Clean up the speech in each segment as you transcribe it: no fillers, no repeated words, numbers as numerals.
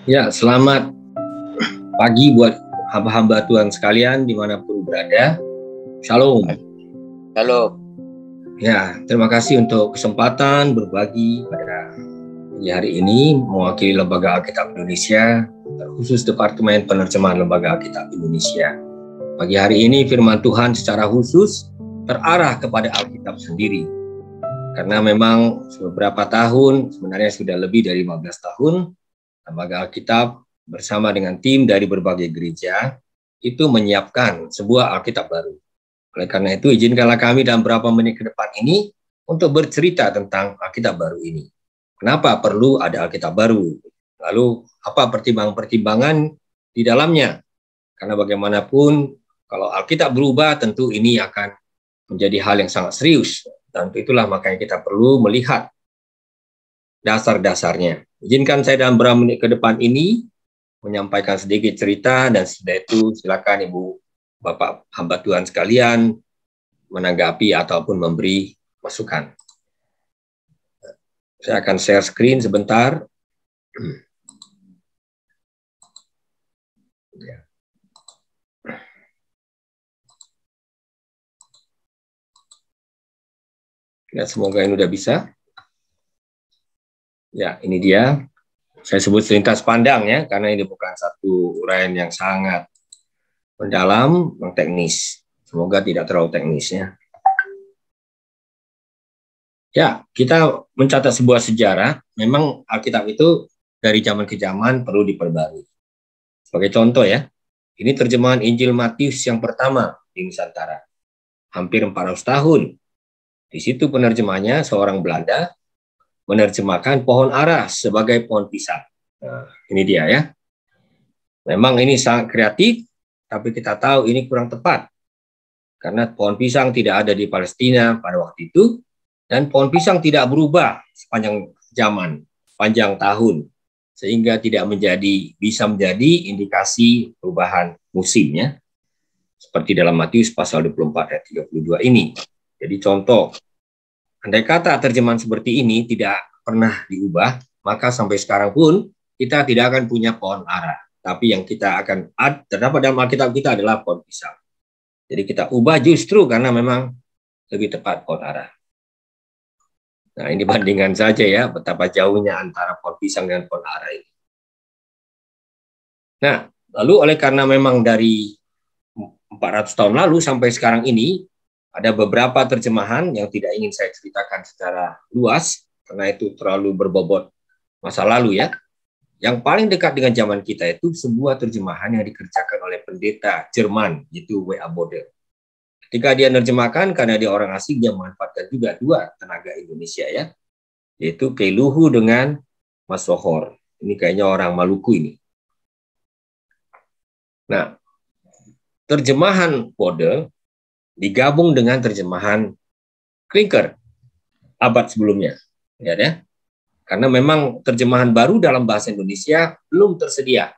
Ya, selamat pagi buat hamba-hamba Tuhan sekalian dimanapun berada. Shalom. Halo. Ya, terima kasih untuk kesempatan berbagi pada hari ini mewakili Lembaga Alkitab Indonesia, terkhusus Departemen Penerjemahan Lembaga Alkitab Indonesia. Pagi hari ini firman Tuhan secara khusus terarah kepada Alkitab sendiri. Karena memang beberapa tahun, sebenarnya sudah lebih dari 15 tahun, Lembaga Alkitab bersama dengan tim dari berbagai gereja itu menyiapkan sebuah Alkitab baru. Oleh karena itu, izinkanlah kami dalam beberapa menit ke depan ini untuk bercerita tentang Alkitab baru ini. Kenapa perlu ada Alkitab baru? Lalu, apa pertimbangan-pertimbangan di dalamnya? Karena bagaimanapun, kalau Alkitab berubah, tentu ini akan menjadi hal yang sangat serius. Dan itulah makanya kita perlu melihat dasar-dasarnya. Izinkan saya dalam beberapa menit ke depan ini menyampaikan sedikit cerita, dan setelah itu silakan Ibu Bapak hamba Tuhan sekalian menanggapi ataupun memberi masukan. Saya akan share screen sebentar. Ya, semoga ini udah bisa. Ya, ini dia. Saya sebut selintas pandang ya, karena ini bukan satu uraian yang sangat mendalam, yang teknis. Semoga tidak terlalu teknis ya. Ya, kita mencatat sebuah sejarah. Memang Alkitab itu dari zaman ke zaman perlu diperbarui. Sebagai contoh ya, ini terjemahan Injil Matius yang pertama di Nusantara. Hampir 400 tahun. Di situ penerjemahnya seorang Belanda menerjemahkan pohon ara sebagai pohon pisang. Nah, ini dia ya. Memang ini sangat kreatif, tapi kita tahu ini kurang tepat. Karena pohon pisang tidak ada di Palestina pada waktu itu, dan pohon pisang tidak berubah sepanjang zaman, panjang tahun, sehingga tidak bisa menjadi indikasi perubahan musimnya, seperti dalam Matius pasal 24 ayat 32 ini. Jadi contoh, andai kata terjemahan seperti ini tidak pernah diubah, maka sampai sekarang pun kita tidak akan punya pohon ara. Tapi yang kita akan terdapat dalam Alkitab kita adalah pohon pisang. Jadi kita ubah justru karena memang lebih tepat pohon ara. Nah, ini bandingkan saja ya betapa jauhnya antara pohon pisang dan pohon ara ini. Nah, lalu oleh karena memang dari 400 tahun lalu sampai sekarang ini ada beberapa terjemahan yang tidak ingin saya ceritakan secara luas karena itu terlalu berbobot masa lalu ya. Yang paling dekat dengan zaman kita itu sebuah terjemahan yang dikerjakan oleh pendeta Jerman, yaitu W.A. Bodel. Ketika dia menerjemahkan, karena dia orang asing, dia memanfaatkan juga dua tenaga Indonesia ya, yaitu Keluhu dengan Mas Sohor. Ini kayaknya orang Maluku ini. Nah, terjemahan Bodel digabung dengan terjemahan Klinker abad sebelumnya, ya. Karena memang terjemahan baru dalam bahasa Indonesia belum tersedia.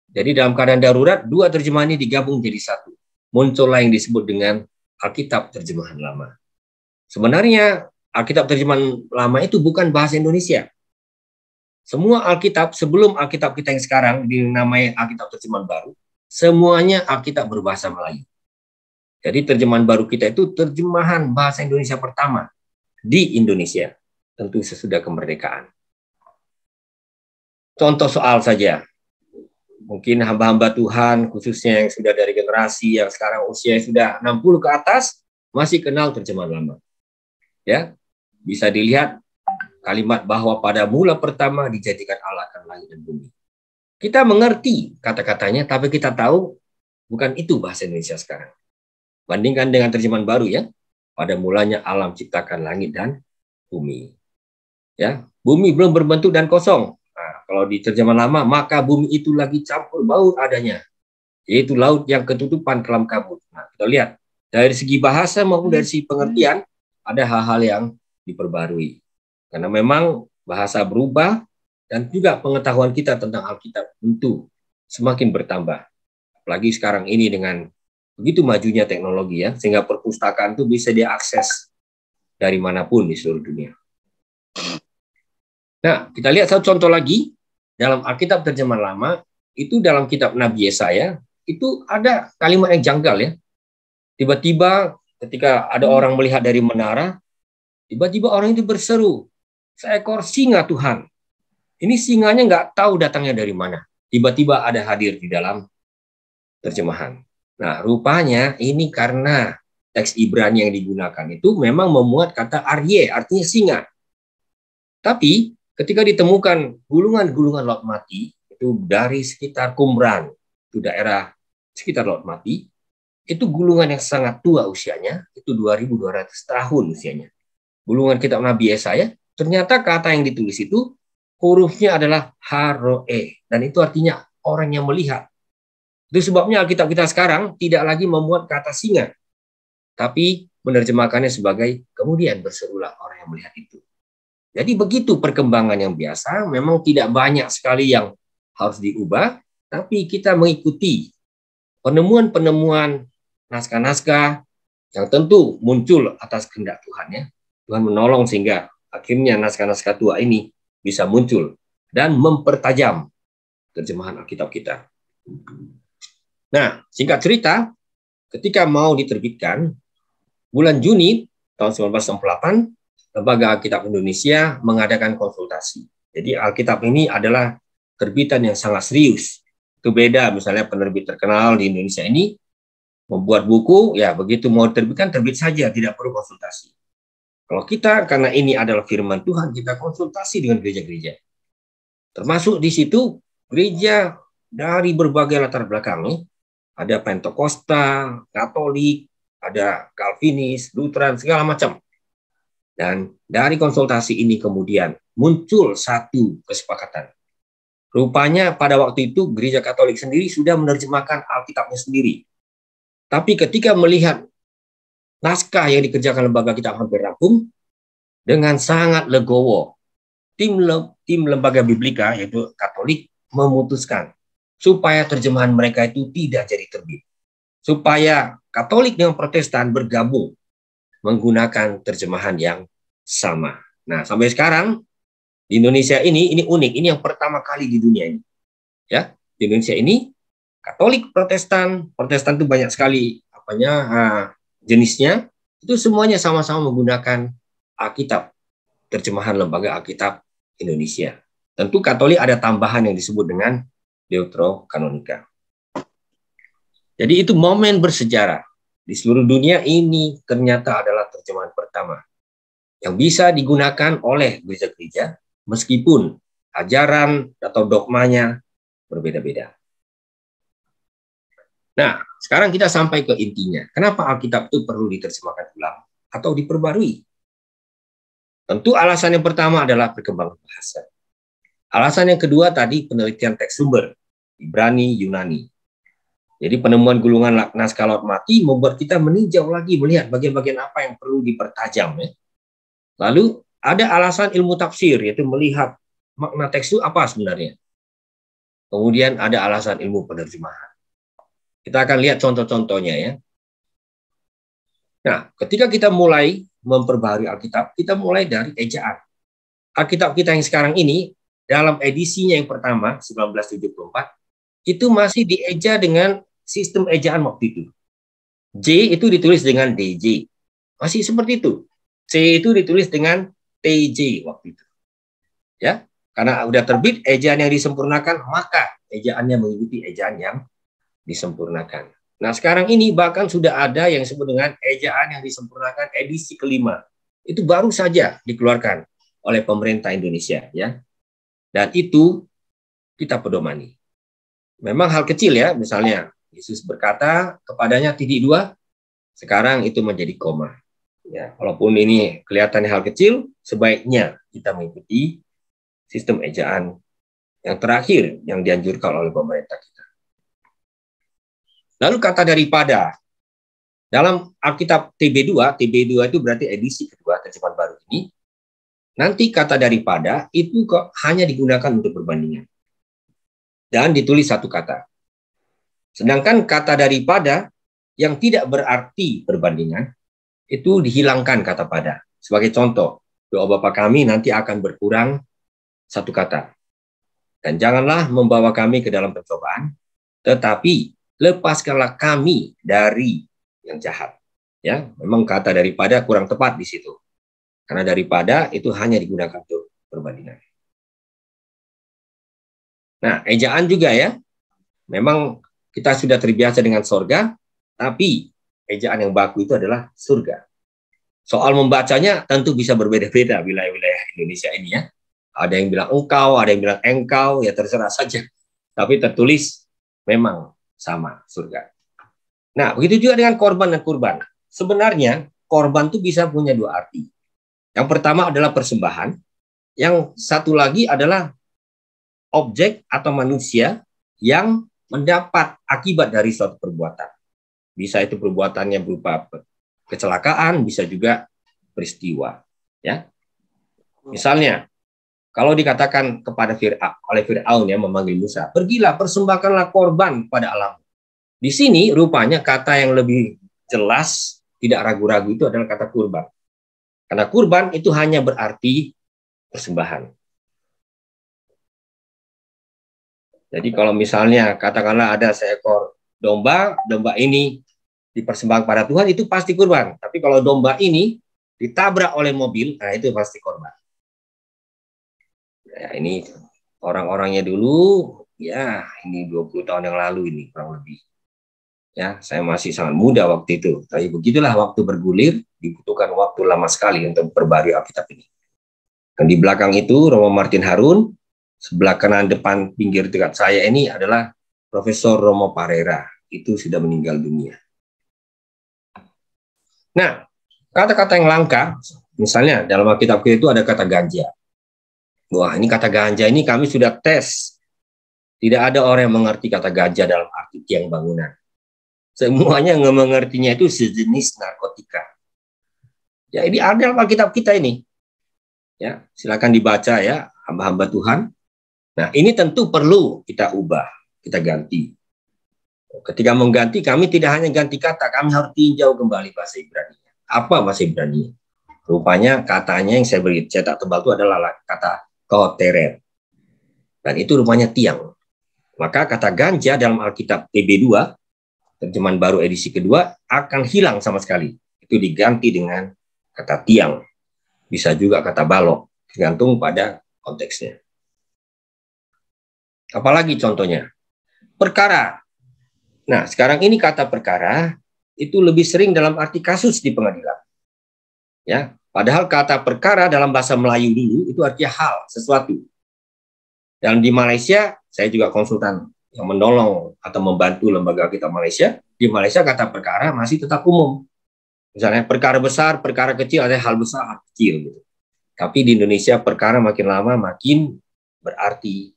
Jadi dalam keadaan darurat, dua terjemahan ini digabung jadi satu. Muncullah yang disebut dengan Alkitab terjemahan lama. Sebenarnya Alkitab terjemahan lama itu bukan bahasa Indonesia. Semua Alkitab sebelum Alkitab kita yang sekarang dinamai Alkitab terjemahan baru, semuanya Alkitab berbahasa Melayu. Jadi terjemahan baru kita itu terjemahan bahasa Indonesia pertama di Indonesia, tentu sesudah kemerdekaan. Contoh soal saja, mungkin hamba-hamba Tuhan, khususnya yang sudah dari generasi yang sekarang usia sudah 60 ke atas, masih kenal terjemahan lama. Ya, bisa dilihat kalimat bahwa pada mula pertama dijadikan Allah akan langit dan bumi. Kita mengerti kata-katanya, tapi kita tahu bukan itu bahasa Indonesia sekarang. Bandingkan dengan terjemahan baru ya, pada mulanya alam ciptakan langit dan bumi. Ya, bumi belum berbentuk dan kosong. Nah, kalau di terjemahan lama, maka bumi itu lagi campur baur adanya, yaitu laut yang ketutupan kelam kabut. Nah, kita lihat dari segi bahasa maupun dari segi pengertian ada hal-hal yang diperbarui. Karena memang bahasa berubah dan juga pengetahuan kita tentang Alkitab tentu semakin bertambah. Apalagi sekarang ini dengan begitu majunya teknologi ya, sehingga perpustakaan itu bisa diakses dari manapun di seluruh dunia. Nah, kita lihat satu contoh lagi. dalam Alkitab terjemahan lama, itu dalam kitab Nabi Yesaya, itu ada kalimat yang janggal ya. Tiba-tiba ketika ada orang melihat dari menara, tiba-tiba orang itu berseru, seekor singa Tuhan. Ini singanya nggak tahu datangnya dari mana. Tiba-tiba ada hadir di dalam terjemahan. Nah, rupanya ini karena teks Ibrani yang digunakan itu memang memuat kata arye, artinya singa. Tapi ketika ditemukan gulungan-gulungan laut mati, itu dari sekitar Qumran, itu daerah sekitar laut mati, itu gulungan yang sangat tua usianya, itu 2.200 tahun usianya. Gulungan kitab Nabi Yesaya, ternyata kata yang ditulis itu hurufnya adalah haroe, dan itu artinya orang yang melihat. Itu sebabnya Alkitab kita sekarang tidak lagi memuat kata singa, tapi menerjemahkannya sebagai kemudian berserulah orang yang melihat itu. Jadi begitu perkembangan yang biasa, memang tidak banyak sekali yang harus diubah, tapi kita mengikuti penemuan-penemuan naskah-naskah yang tentu muncul atas kehendak Tuhan ya. Tuhan menolong sehingga akhirnya naskah-naskah tua ini bisa muncul dan mempertajam terjemahan Alkitab kita. Nah, singkat cerita, ketika mau diterbitkan, bulan Juni tahun 1968, Lembaga Alkitab Indonesia mengadakan konsultasi. Jadi Alkitab ini adalah terbitan yang sangat serius. Itu beda misalnya penerbit terkenal di Indonesia ini membuat buku, ya begitu mau terbitkan, terbit saja, tidak perlu konsultasi. Kalau kita, karena ini adalah firman Tuhan, kita konsultasi dengan gereja-gereja. Termasuk di situ gereja dari berbagai latar belakang nih. Ada Pentakosta, Katolik, ada Calvinis, Lutheran, segala macam. Dan dari konsultasi ini kemudian muncul satu kesepakatan. Rupanya pada waktu itu gereja Katolik sendiri sudah menerjemahkan Alkitabnya sendiri. Tapi ketika melihat naskah yang dikerjakan lembaga kitab hampir rampung, dengan sangat legowo, tim lembaga Biblika, yaitu Katolik, memutuskan supaya terjemahan mereka itu tidak jadi terbit. Supaya Katolik dengan Protestan bergabung menggunakan terjemahan yang sama. Nah, sampai sekarang di Indonesia ini unik, ini yang pertama kali di dunia ini. Ya, di Indonesia ini Katolik, Protestan itu banyak sekali jenisnya, itu semuanya sama-sama menggunakan Alkitab, terjemahan lembaga Alkitab Indonesia. Tentu Katolik ada tambahan yang disebut dengan Deuterokanonika. Jadi itu momen bersejarah. Di seluruh dunia ini ternyata adalah terjemahan pertama yang bisa digunakan oleh gereja-gereja meskipun ajaran atau dogmanya berbeda-beda. Nah, sekarang kita sampai ke intinya. Kenapa Alkitab itu perlu diterjemahkan ulang atau diperbarui? Tentu alasan yang pertama adalah perkembangan bahasa. Alasan yang kedua tadi penelitian teks sumber, Ibrani, Yunani. Jadi penemuan gulungan naskah laut mati membuat kita meninjau lagi, melihat bagian-bagian apa yang perlu dipertajam. Ya. Lalu ada alasan ilmu tafsir, yaitu melihat makna teks itu apa sebenarnya. Kemudian ada alasan ilmu penerjemahan. Kita akan lihat contoh-contohnya ya. Nah, ketika kita mulai memperbaharui Alkitab, kita mulai dari ejaan. Alkitab kita yang sekarang ini, dalam edisinya yang pertama, 1974, itu masih dieja dengan sistem ejaan waktu itu. J itu ditulis dengan DJ. Masih seperti itu. C itu ditulis dengan TJ waktu itu. Ya, karena udah terbit ejaan yang disempurnakan, maka ejaannya mengikuti ejaan yang disempurnakan. Nah, sekarang ini bahkan sudah ada yang disebut dengan ejaan yang disempurnakan edisi kelima. Itu baru saja dikeluarkan oleh pemerintah Indonesia, ya. Dan itu kita pedomani. Memang hal kecil ya, misalnya Yesus berkata kepadanya titik dua, sekarang itu menjadi koma. Ya, walaupun ini kelihatannya hal kecil, sebaiknya kita mengikuti sistem ejaan yang terakhir yang dianjurkan oleh pemerintah kita. Lalu kata daripada, dalam Alkitab TB2 itu berarti edisi kedua terjemahan baru ini, nanti kata daripada itu kok hanya digunakan untuk perbandingan. Dan ditulis satu kata. Sedangkan kata daripada yang tidak berarti perbandingan, itu dihilangkan kata pada. Sebagai contoh, doa Bapa kami nanti akan berkurang satu kata. Dan janganlah membawa kami ke dalam pencobaan, tetapi lepaskanlah kami dari yang jahat. Ya, memang kata daripada kurang tepat di situ. Karena daripada itu hanya digunakan untuk perbandingan. Nah, ejaan juga ya. Memang kita sudah terbiasa dengan sorga, tapi ejaan yang baku itu adalah surga. Soal membacanya tentu bisa berbeda-beda wilayah-wilayah Indonesia ini ya. Ada yang bilang engkau, ada yang bilang engkau, ya terserah saja. Tapi tertulis memang sama, surga. Nah, begitu juga dengan korban dan kurban. Sebenarnya korban itu bisa punya dua arti. Yang pertama adalah persembahan. Yang satu lagi adalah objek atau manusia yang mendapat akibat dari suatu perbuatan. Bisa itu perbuatannya berupa kecelakaan, bisa juga peristiwa. Ya, misalnya kalau dikatakan kepada oleh Fir'aun ya memanggil Musa, pergilah persembahkanlah korban pada alam. Di sini rupanya kata yang lebih jelas, tidak ragu-ragu itu adalah kata kurban. Karena kurban itu hanya berarti persembahan. Jadi kalau misalnya katakanlah ada seekor domba, domba ini dipersembahkan pada Tuhan, itu pasti kurban. Tapi kalau domba ini ditabrak oleh mobil, nah itu pasti korban. Ya, ini orang-orangnya dulu, ya ini 20 tahun yang lalu ini kurang lebih. Ya, saya masih sangat muda waktu itu. Tapi begitulah waktu bergulir, dibutuhkan waktu lama sekali untuk memperbarui Alkitab ini. Dan di belakang itu Romo Martin Harun, sebelah kanan depan pinggir dekat saya ini adalah Profesor Romo Parera. Itu sudah meninggal dunia. Nah, kata-kata yang langka, misalnya dalam Alkitab itu ada kata ganja. Wah, ini kata ganja ini kami sudah tes. Tidak ada orang yang mengerti kata ganja dalam arti tiang bangunan. Semuanya mengertinya itu sejenis narkotika. Ya, ini ada dalam Alkitab kita ini. Ya, silakan dibaca ya, hamba-hamba Tuhan. Nah, ini tentu perlu kita ubah, kita ganti. Ketika mengganti, kami tidak hanya ganti kata, kami harus tinjau kembali bahasa Ibrani. Apa bahasa Ibrani? Rupanya katanya yang saya beri cetak tebal itu adalah kata koteret. Dan itu rupanya tiang. Maka kata ganja dalam Alkitab TB2, terjemahan baru edisi kedua, akan hilang sama sekali. Itu diganti dengan kata tiang. Bisa juga kata balok, tergantung pada konteksnya. Apalagi contohnya? Perkara. Nah, sekarang ini kata perkara itu lebih sering dalam arti kasus di pengadilan. Ya, padahal kata perkara dalam bahasa Melayu dulu itu artinya hal, sesuatu. Dan di Malaysia, saya juga konsultan yang menolong atau membantu lembaga kita Malaysia. Di Malaysia kata perkara masih tetap umum. Misalnya perkara besar, perkara kecil, ada hal besar, hal kecil. Gitu. Tapi di Indonesia perkara makin lama makin berarti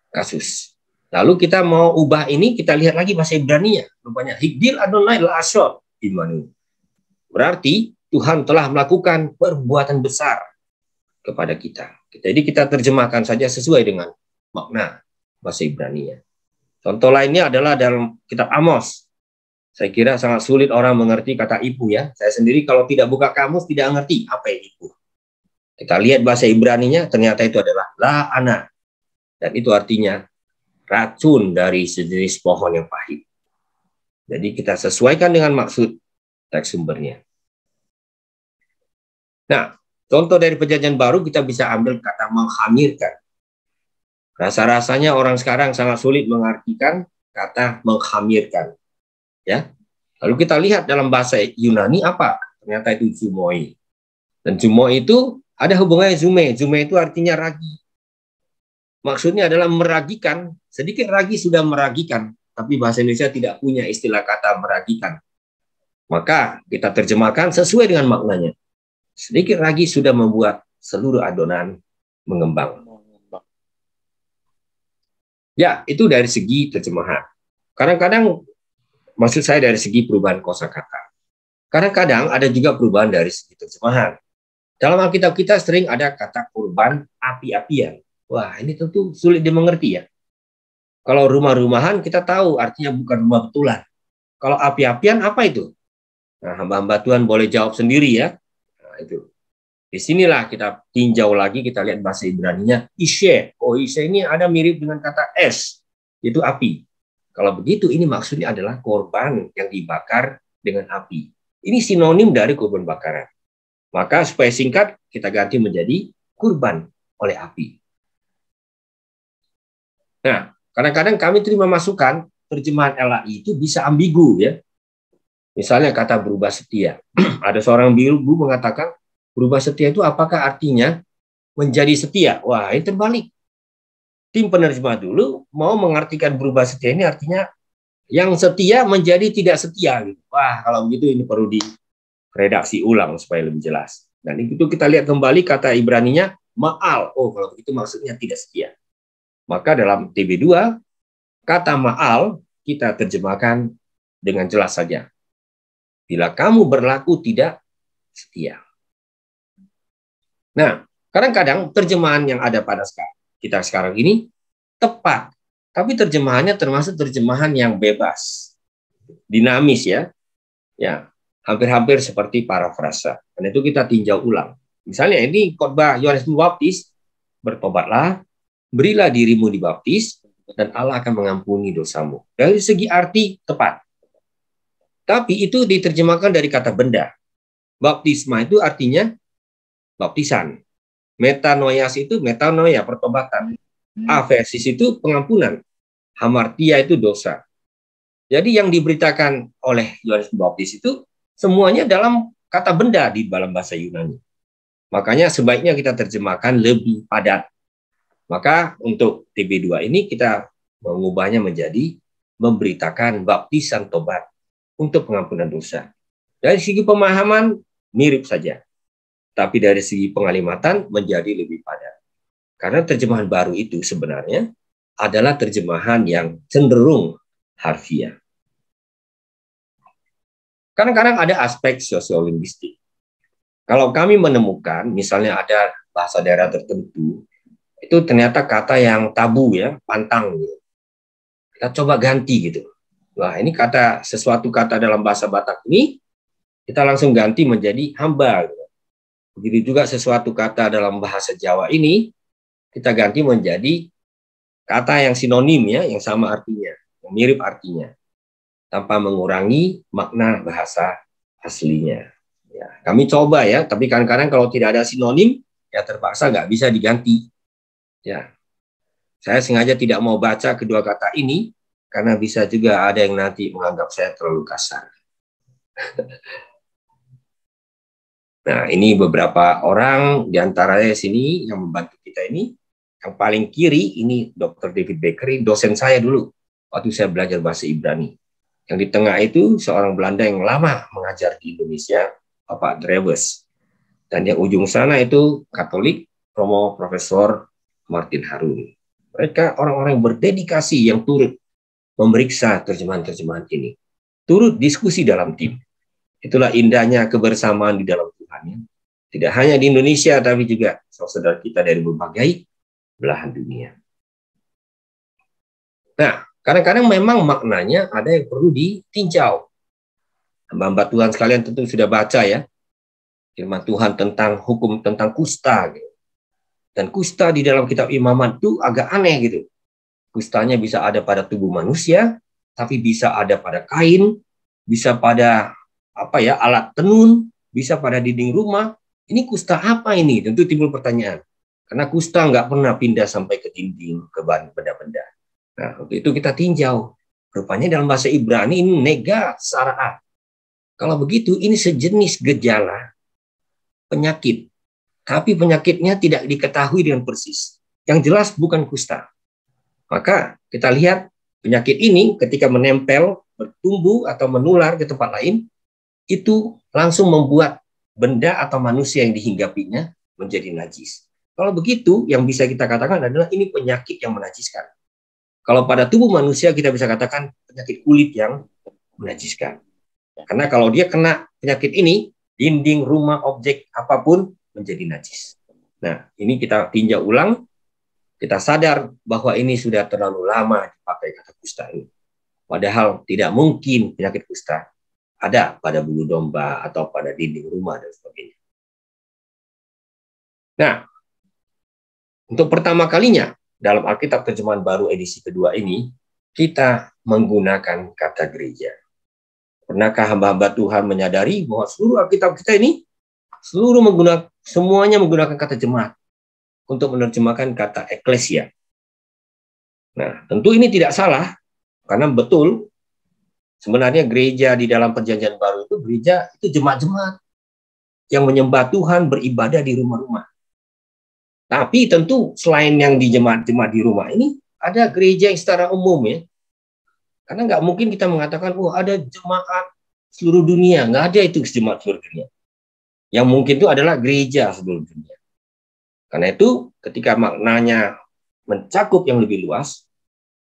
kasus. Lalu kita mau ubah ini, kita lihat lagi bahasa Ibrani-nya. Rupanya Higdil Adonai La'ashot. Berarti Tuhan telah melakukan perbuatan besar kepada kita. Jadi kita terjemahkan saja sesuai dengan makna bahasa Ibrani-nya. Contoh lainnya adalah dalam kitab Amos. Saya kira sangat sulit orang mengerti kata ibu ya. Saya sendiri kalau tidak buka kamus tidak mengerti apa yang ibu. Kita lihat bahasa Ibrani-nya, ternyata itu adalah la'ana. Dan itu artinya racun dari sejenis pohon yang pahit. Jadi kita sesuaikan dengan maksud teks sumbernya. Nah, contoh dari Perjanjian Baru kita bisa ambil kata menghamirkan. Rasa-rasanya orang sekarang sangat sulit mengartikan kata menghamirkan. Ya. Lalu kita lihat dalam bahasa Yunani apa? Ternyata itu zumoi. Dan zumoi itu ada hubungannya zume. Zume itu artinya ragi. Maksudnya adalah meragikan. Sedikit ragi sudah meragikan. Tapi bahasa Indonesia tidak punya istilah kata meragikan. Maka kita terjemahkan sesuai dengan maknanya. Sedikit ragi sudah membuat seluruh adonan mengembang. Ya, itu dari segi terjemahan. Kadang-kadang, maksud saya dari segi perubahan kosakata. Kadang-kadang ada juga perubahan dari segi terjemahan. Dalam Alkitab kita sering ada kata kurban api-apian. Wah, ini tentu sulit dimengerti ya. Kalau rumah-rumahan kita tahu artinya bukan rumah betulan. Kalau api-apian apa itu? Nah, hamba-hamba Tuhan boleh jawab sendiri ya. Nah, itu. Disinilah kita tinjau lagi, kita lihat bahasa Ibraninya, ishe. Oh, ishe ini ada mirip dengan kata es, itu api. Kalau begitu, ini maksudnya adalah korban yang dibakar dengan api. Ini sinonim dari korban bakaran. Maka supaya singkat, kita ganti menjadi kurban oleh api. Nah, kadang-kadang kami terima masukan, terjemahan LAI itu bisa ambigu ya. Misalnya kata berubah setia. Ada seorang guru mengatakan, berubah setia itu apakah artinya menjadi setia? Wah, ini terbalik. Tim penerjemah dulu mau mengartikan berubah setia ini artinya yang setia menjadi tidak setia. Wah, kalau begitu ini perlu diredaksi ulang supaya lebih jelas. Dan itu kita lihat kembali kata Ibraninya, ma'al. Oh, kalau begitu maksudnya tidak setia. Maka dalam TB2, kata ma'al kita terjemahkan dengan jelas saja. Bila kamu berlaku tidak setia. Nah, kadang-kadang terjemahan yang ada pada kita sekarang ini tepat, tapi terjemahannya termasuk terjemahan yang bebas, dinamis ya, ya hampir-hampir seperti parafrasa. Dan itu kita tinjau ulang. Misalnya ini khotbah Yohanes Pembaptis, bertobatlah, berilah dirimu dibaptis, dan Allah akan mengampuni dosamu. Dari segi arti tepat. Tapi itu diterjemahkan dari kata benda. Baptisma itu artinya baptisan. Metanoias itu metanoia, pertobatan. Aversis itu pengampunan. Hamartia itu dosa. Jadi yang diberitakan oleh Yohanes Pembaptis itu semuanya dalam kata benda di dalam bahasa Yunani. Makanya sebaiknya kita terjemahkan lebih padat. Maka untuk TB2 ini kita mengubahnya menjadi memberitakan baptisan tobat untuk pengampunan dosa. Dari segi pemahaman mirip saja, tapi dari segi pengalimatan menjadi lebih padat. Karena terjemahan baru itu sebenarnya adalah terjemahan yang cenderung harfiah. Kadang-kadang ada aspek sosiolinguistik. Kalau kami menemukan, misalnya ada bahasa daerah tertentu, itu ternyata kata yang tabu ya, pantang. Gitu. Kita coba ganti gitu. Wah, ini sesuatu kata dalam bahasa Batak ini, kita langsung ganti menjadi hamba. Gitu. Begitu juga sesuatu kata dalam bahasa Jawa ini, kita ganti menjadi kata yang sinonim ya, yang sama artinya, yang mirip artinya, tanpa mengurangi makna bahasa aslinya. Ya, kami coba ya, tapi kadang-kadang kalau tidak ada sinonim, ya terpaksa nggak bisa diganti. Ya, saya sengaja tidak mau baca kedua kata ini, karena bisa juga ada yang nanti menganggap saya terlalu kasar. Nah, ini beberapa orang di antaranya sini yang membantu kita ini. Yang paling kiri ini Dr. David Bakery, dosen saya dulu waktu saya belajar bahasa Ibrani. Yang di tengah itu seorang Belanda yang lama mengajar di Indonesia, Bapak Drewes. Dan yang ujung sana itu Katolik, Romo Profesor Martin Harun. Mereka orang-orang yang berdedikasi yang turut memeriksa terjemahan-terjemahan ini. Turut diskusi dalam tim. Itulah indahnya kebersamaan di dalam Tuhan. Tidak hanya di Indonesia, tapi juga saudara kita dari berbagai belahan dunia. Nah, kadang-kadang memang maknanya ada yang perlu ditinjau. Hamba-hamba Tuhan sekalian tentu sudah baca ya, firman Tuhan tentang hukum tentang kusta. Gitu. Dan kusta di dalam kitab Imamat itu agak aneh gitu. Kustanya bisa ada pada tubuh manusia, tapi bisa ada pada kain, bisa pada alat tenun, bisa pada dinding rumah. Ini kusta apa ini? Tentu timbul pertanyaan. Karena kusta nggak pernah pindah sampai ke dinding, ke benda-benda. Nah, untuk itu kita tinjau. Rupanya dalam bahasa Ibrani ini nega sara'at. Kalau begitu, ini sejenis gejala penyakit. Tapi penyakitnya tidak diketahui dengan persis. Yang jelas bukan kusta. Maka kita lihat penyakit ini ketika menempel, bertumbuh atau menular ke tempat lain, itu langsung membuat benda atau manusia yang dihinggapinya menjadi najis. Kalau begitu, yang bisa kita katakan adalah ini penyakit yang menajiskan. Kalau pada tubuh manusia kita bisa katakan penyakit kulit yang menajiskan. Karena kalau dia kena penyakit ini, dinding, rumah, objek, apapun menjadi najis. Nah, ini kita tinjau ulang, kita sadar bahwa ini sudah terlalu lama dipakai kata kusta ini. Padahal tidak mungkin penyakit kusta ada pada bulu domba atau pada dinding rumah dan sebagainya. Nah, untuk pertama kalinya dalam Alkitab Terjemahan Baru edisi kedua ini, kita menggunakan kata gereja. Pernahkah hamba-hamba Tuhan menyadari bahwa seluruh Alkitab kita ini semuanya menggunakan kata jemaat untuk menerjemahkan kata eklesia. Nah, tentu ini tidak salah, karena betul sebenarnya gereja di dalam Perjanjian Baru itu gereja itu jemaat-jemaat yang menyembah Tuhan, beribadah di rumah-rumah. Tapi tentu selain yang di jemaat-jemaat di rumah ini, ada gereja yang secara umum ya. Karena nggak mungkin kita mengatakan, oh ada jemaat seluruh dunia. Nggak ada itu jemaat seluruh dunia. Yang mungkin itu adalah gereja seluruh dunia. Karena itu ketika maknanya mencakup yang lebih luas,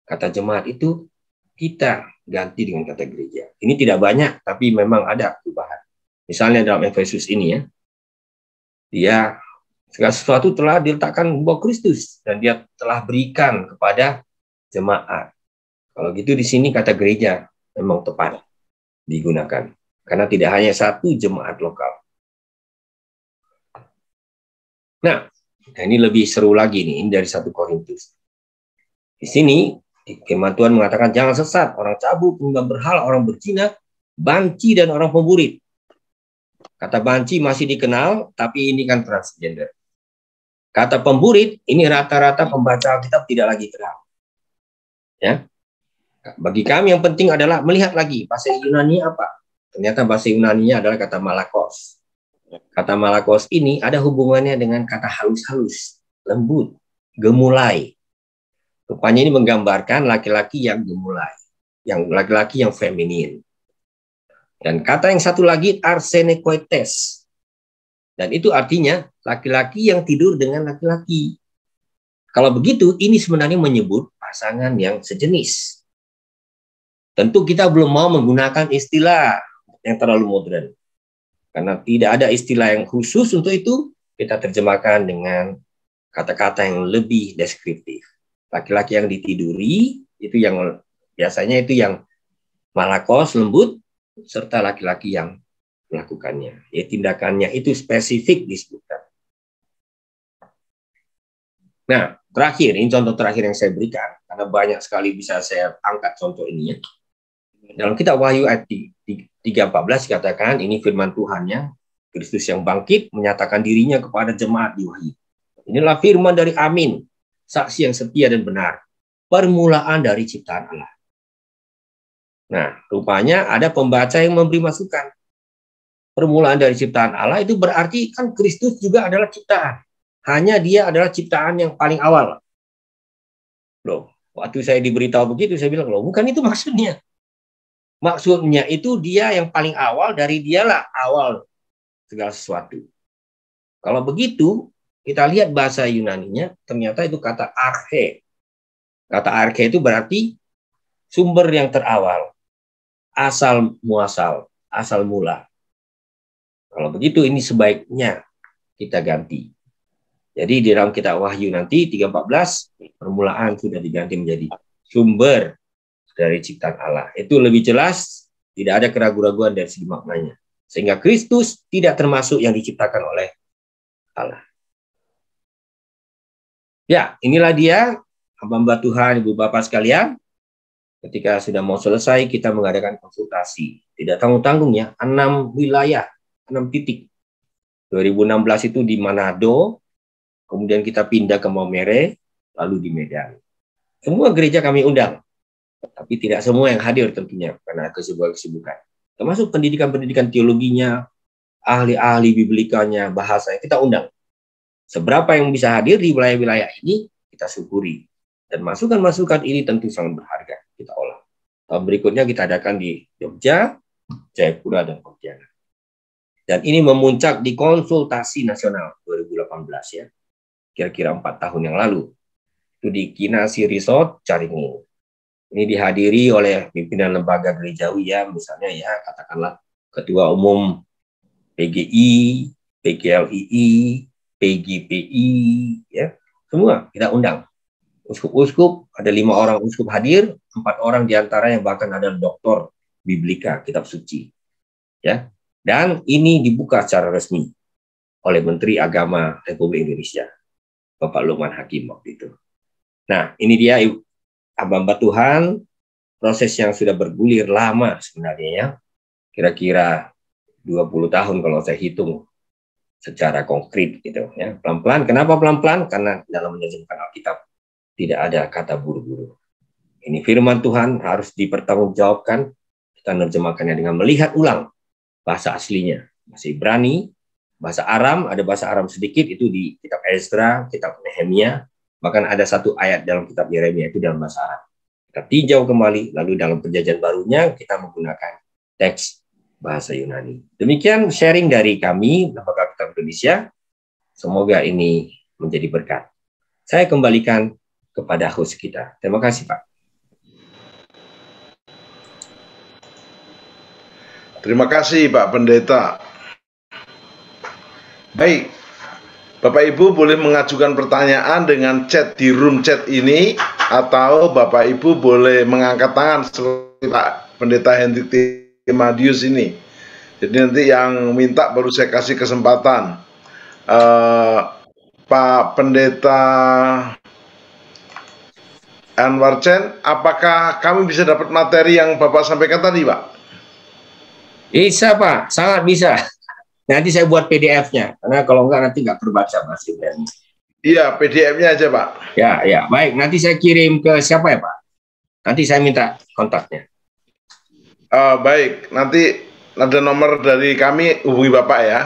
kata jemaat itu kita ganti dengan kata gereja. Ini tidak banyak, tapi memang ada perubahan. Misalnya dalam Efesus ini ya, dia segala sesuatu telah diletakkan bahwa Kristus dan dia telah berikan kepada jemaat. Kalau gitu di sini kata gereja memang tepat digunakan karena tidak hanya satu jemaat lokal. Nah, ini lebih seru lagi nih, ini dari 1 Korintus. Di sini firman Tuhan mengatakan jangan sesat, orang cabul, penyembah berhala, orang berzina, banci dan orang pemburit. Kata banci masih dikenal, tapi ini kan transgender. Kata pemburit, ini rata-rata pembaca Alkitab tidak lagi kenal. Ya. Bagi kami yang penting adalah melihat lagi bahasa Yunani apa. Ternyata bahasa Yunaninya adalah kata malakos. Kata malakos ini ada hubungannya dengan kata halus-halus, lembut, gemulai. Rupanya ini menggambarkan laki-laki yang gemulai, yang laki-laki yang feminin. Dan kata yang satu lagi arsenekoites. Dan itu artinya laki-laki yang tidur dengan laki-laki. Kalau begitu, ini sebenarnya menyebut pasangan yang sejenis. Tentu kita belum mau menggunakan istilah yang terlalu modern. Karena tidak ada istilah yang khusus untuk itu, kita terjemahkan dengan kata-kata yang lebih deskriptif. Laki-laki yang ditiduri, itu yang biasanya itu yang malakos, lembut, serta laki-laki yang melakukannya. Ya, tindakannya itu spesifik disebutkan. Nah, terakhir, ini contoh terakhir yang saya berikan, karena banyak sekali bisa saya angkat contoh ini ya. Dalam kitab Wahyu ayat 3:14 dikatakan, ini firman Tuhannya, Kristus yang bangkit menyatakan dirinya kepada jemaat di Wahyu. Inilah firman dari Amin, saksi yang setia dan benar, permulaan dari ciptaan Allah. Nah, rupanya ada pembaca yang memberi masukan. Permulaan dari ciptaan Allah itu berarti kan Kristus juga adalah ciptaan. Hanya dia adalah ciptaan yang paling awal. Loh, waktu saya diberitahu begitu, saya bilang, loh, bukan itu maksudnya. Maksudnya itu dia yang paling awal, dari dialah awal segala sesuatu. Kalau begitu, kita lihat bahasa Yunaninya, ternyata itu kata arche. Kata arche itu berarti sumber yang terawal, asal muasal, asal mula. Kalau begitu, ini sebaiknya kita ganti. Jadi di dalam kitab Wahyu nanti 3:14 permulaan sudah diganti menjadi sumber dari ciptaan Allah. Itu lebih jelas, tidak ada keraguan-raguan dari segi maknanya. Sehingga Kristus tidak termasuk yang diciptakan oleh Allah. Ya, inilah dia hamba-hamba Tuhan, Ibu Bapak sekalian. Ketika sudah mau selesai, kita mengadakan konsultasi. Tidak tanggung-tanggung ya, 6 wilayah, 6 titik. 2016 itu di Manado, kemudian kita pindah ke Maumere, lalu di Medan. Semua gereja kami undang, tapi tidak semua yang hadir tentunya, karena kesibukan. Termasuk pendidikan-pendidikan teologinya, ahli-ahli biblikanya, bahasanya, kita undang. Seberapa yang bisa hadir di wilayah-wilayah ini, kita syukuri. Dan masukan-masukan ini tentu sangat berharga, kita olah. Tahun berikutnya kita adakan di Jogja, Jayapura, dan Pontianak. Dan ini memuncak di konsultasi nasional 2018 ya. Kira-kira 4 tahun yang lalu. Itu di Kinasi Resort, Caringin. Ini dihadiri oleh pimpinan lembaga gerejawi ya, misalnya ya, katakanlah Ketua Umum PGI, PGLII, PGPI, ya, semua kita undang. Uskup-uskup, ada 5 orang uskup hadir, 4 orang diantara yang bahkan ada doktor Biblika, kitab suci. Ya, dan ini dibuka secara resmi. oleh Menteri Agama Republik Indonesia, Bapak Lukman Hakim waktu itu. Nah, ini dia hamba Tuhan, proses yang sudah bergulir lama sebenarnya ya. Kira-kira 20 tahun kalau saya hitung secara konkret gitu ya. Pelan-pelan. Kenapa pelan-pelan? Karena dalam menerjemahkan Alkitab tidak ada kata buru-buru. Ini firman Tuhan harus dipertanggungjawabkan. Kita menerjemahkannya dengan melihat ulang bahasa aslinya. Bahasa Ibrani, bahasa Aram, ada bahasa Aram sedikit itu di kitab Ezra, kitab Nehemia, bahkan ada satu ayat dalam kitab Yeremia itu dalam bahasa Arab. Kita tinjau kembali, lalu dalam perjanjian barunya kita menggunakan teks bahasa Yunani. Demikian sharing dari kami, Lembaga Alkitab Indonesia. Semoga ini menjadi berkat. Saya kembalikan kepada host kita. Terima kasih, Pak. Terima kasih, Pak Pendeta. Baik, Bapak Ibu boleh mengajukan pertanyaan dengan chat di room chat ini, atau Bapak Ibu boleh mengangkat tangan seperti Pak Pendeta Hendrik Timadius ini. Jadi nanti yang minta baru saya kasih kesempatan. Pak Pendeta Anwar Chen, apakah kami bisa dapat materi yang Bapak sampaikan tadi, Pak? Bisa, Pak. Sangat bisa. Nanti saya buat PDF-nya. Karena kalau enggak nanti nggak terbaca, Mas. Iya, PDF-nya aja, Pak. Ya, ya. Baik, nanti saya kirim ke siapa ya, Pak? Nanti saya minta kontaknya. Baik, nanti ada nomor dari kami, hubungi Bapak ya.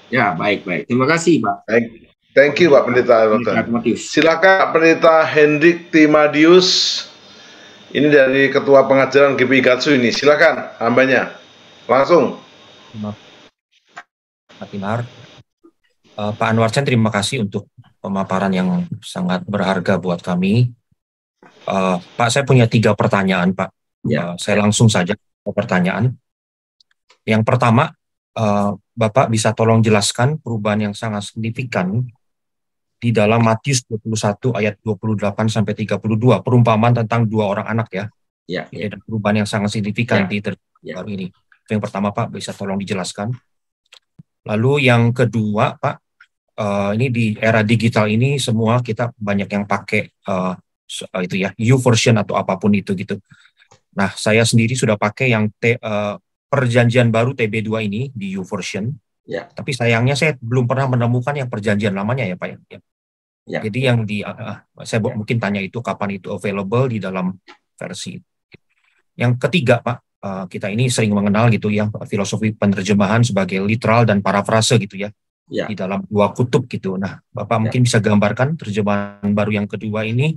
Ya, baik, baik. Terima kasih, Pak. Baik. Thank you, Pak Pendeta. Silakan Pendeta Hendrik Timadius. Ini dari Ketua Pengajaran GPI Gatsu ini. Silakan, hambanya. Langsung. Pak Tinar. Pak Anwar Chen, terima kasih untuk pemaparan yang sangat berharga buat kami. Pak, saya punya 3 pertanyaan, Pak. Ya. Saya langsung saja ke pertanyaan. Yang pertama, Bapak bisa tolong jelaskan perubahan yang sangat signifikan di dalam Matius 21 ayat 28 sampai 32, perumpamaan tentang 2 orang anak ya. Ya. Ada perubahan yang sangat signifikan Ya. di baru ini. Yang pertama, Pak, bisa tolong dijelaskan. Lalu yang kedua, Pak, ini di era digital ini semua kita banyak yang pakai itu ya, YouVersion atau apapun itu gitu. Nah, saya sendiri sudah pakai yang perjanjian baru TB2 ini di YouVersion. Ya. Tapi sayangnya saya belum pernah menemukan yang perjanjian lamanya ya, Pak. Ya. Ya. Jadi yang saya mungkin tanya itu kapan itu available di dalam versi. Yang ketiga, Pak, kita ini sering mengenal gitu ya filosofi penerjemahan sebagai literal dan parafrase gitu ya. Ya. Di dalam 2 kutub gitu. Nah, Bapak mungkin bisa gambarkan terjemahan baru yang kedua ini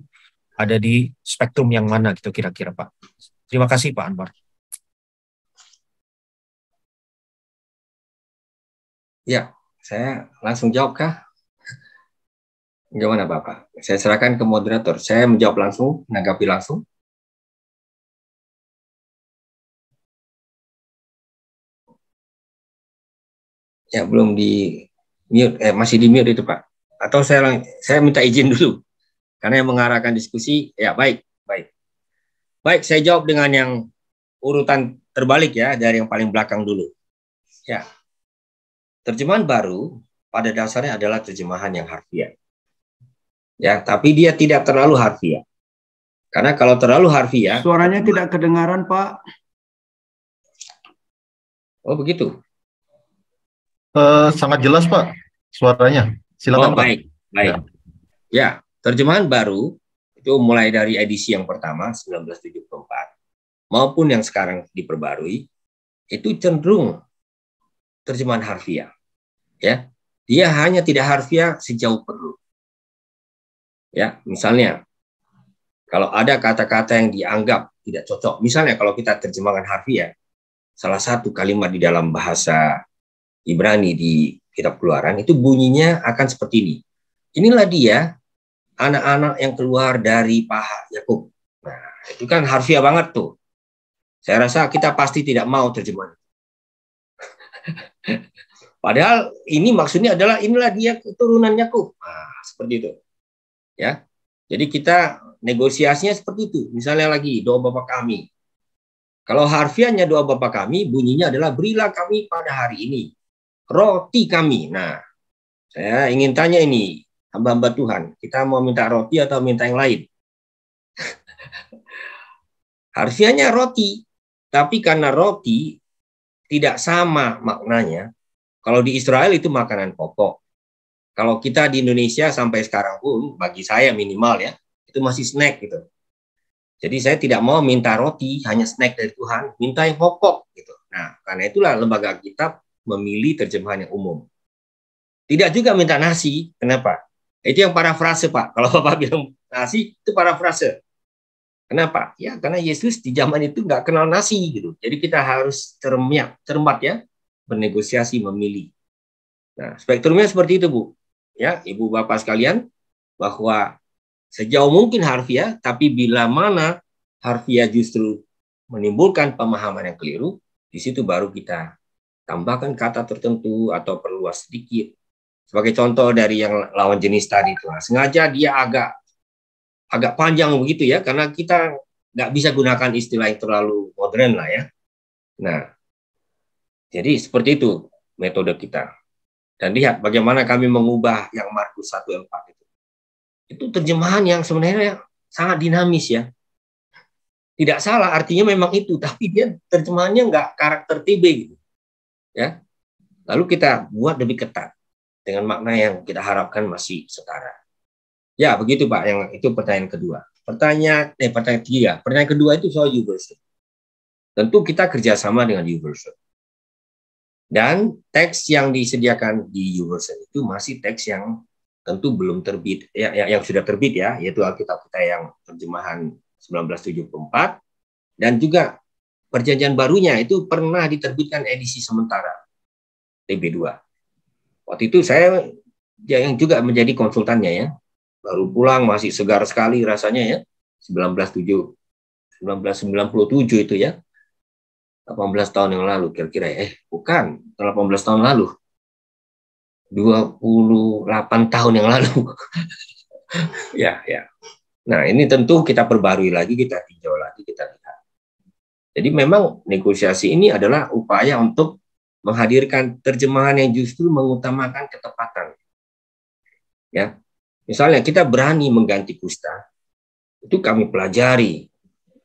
ada di spektrum yang mana gitu kira-kira, Pak. Terima kasih, Pak Anwar. Ya, saya langsung jawab kah? Gimana, Bapak? Saya serahkan ke moderator. Saya menjawab langsung, menanggapi langsung. Ya, belum di mute, masih di mute itu, Pak. Atau saya minta izin dulu. Karena yang mengarahkan diskusi, ya baik. Baik, saya jawab dengan yang urutan terbalik ya, dari yang paling belakang dulu. Ya, terjemahan baru pada dasarnya adalah terjemahan yang harfiah. Ya, tapi dia tidak terlalu harfiah. Karena kalau terlalu harfiah... Suaranya tidak kedengaran, Pak. Oh, begitu? Sangat jelas, Pak, suaranya. Silakan, Pak. Baik. Ya, terjemahan baru itu mulai dari edisi yang pertama 1974 maupun yang sekarang diperbarui itu cenderung terjemahan harfiah. Ya, dia hanya tidak harfiah sejauh perlu. Ya, misalnya kalau ada kata-kata yang dianggap tidak cocok, misalnya kalau kita terjemahkan harfiah, salah satu kalimat di dalam bahasa Ibrani di Kitab Keluaran itu bunyinya akan seperti ini. Inilah dia anak-anak yang keluar dari paha Yakub. Nah, itu kan harfiah banget tuh. Saya rasa kita pasti tidak mau terjemahan. Padahal ini maksudnya adalah inilah dia keturunan Yakub. Nah, seperti itu. Ya. Jadi kita negosiasinya seperti itu. Misalnya lagi doa Bapa kami. Kalau harfiahnya doa Bapa kami bunyinya adalah berilah kami pada hari ini roti kami. Nah, Saya ingin tanya ini, hamba-hamba Tuhan, kita mau minta roti atau minta yang lain? Harusnya roti, tapi karena roti tidak sama maknanya. Kalau di Israel itu makanan pokok. Kalau kita di Indonesia sampai sekarang pun, bagi saya minimal ya, itu masih snack gitu. Jadi saya tidak mau minta roti, hanya snack dari Tuhan, minta yang pokok gitu. Nah, karena itulah lembaga kitab memilih terjemahan yang umum. Tidak juga minta nasi, kenapa? Itu yang parafrase, Pak. Kalau Bapak bilang nasi, itu parafrase. Kenapa? Ya, karena Yesus di zaman itu nggak kenal nasi gitu. Jadi kita harus cermat ya, bernegosiasi, memilih. Nah, spektrumnya seperti itu, Bu. Ya, Ibu Bapak sekalian, bahwa sejauh mungkin harfiah, tapi bila mana harfiah justru menimbulkan pemahaman yang keliru, di situ baru kita tambahkan kata tertentu atau perluas sedikit. Sebagai contoh dari yang lawan jenis tadi itu, sengaja dia agak panjang begitu ya, karena kita nggak bisa gunakan istilah yang terlalu modern lah ya. Nah, jadi seperti itu metode kita. Dan lihat bagaimana kami mengubah yang Markus 1:4 itu. Itu terjemahan yang sebenarnya sangat dinamis ya. Tidak salah, artinya memang itu, tapi dia terjemahannya nggak karakter TB gitu. Ya. Lalu kita buat lebih ketat dengan makna yang kita harapkan masih setara. Ya, begitu Pak, yang itu pertanyaan kedua. Pertanyaan ketiga. Pertanyaan kedua itu soal YouVersion. Tentu kita kerjasama dengan YouVersion. Dan teks yang disediakan di YouVersion itu masih teks yang tentu belum terbit, yang sudah terbit ya, yaitu Alkitab kita yang terjemahan 1974, dan juga Perjanjian Barunya itu pernah diterbitkan edisi sementara, TB2. Waktu itu saya yang juga menjadi konsultannya ya, baru pulang masih segar sekali rasanya ya, 1997 itu ya, 18 tahun yang lalu kira-kira bukan 18 tahun lalu, 28 tahun yang lalu. ya. Nah, ini tentu kita perbarui lagi, kita tinjau lagi, kita lihat. Jadi memang negosiasi ini adalah upaya untuk menghadirkan terjemahan yang justru mengutamakan ketepatan. Ya. Misalnya kita berani mengganti kusta, itu kami pelajari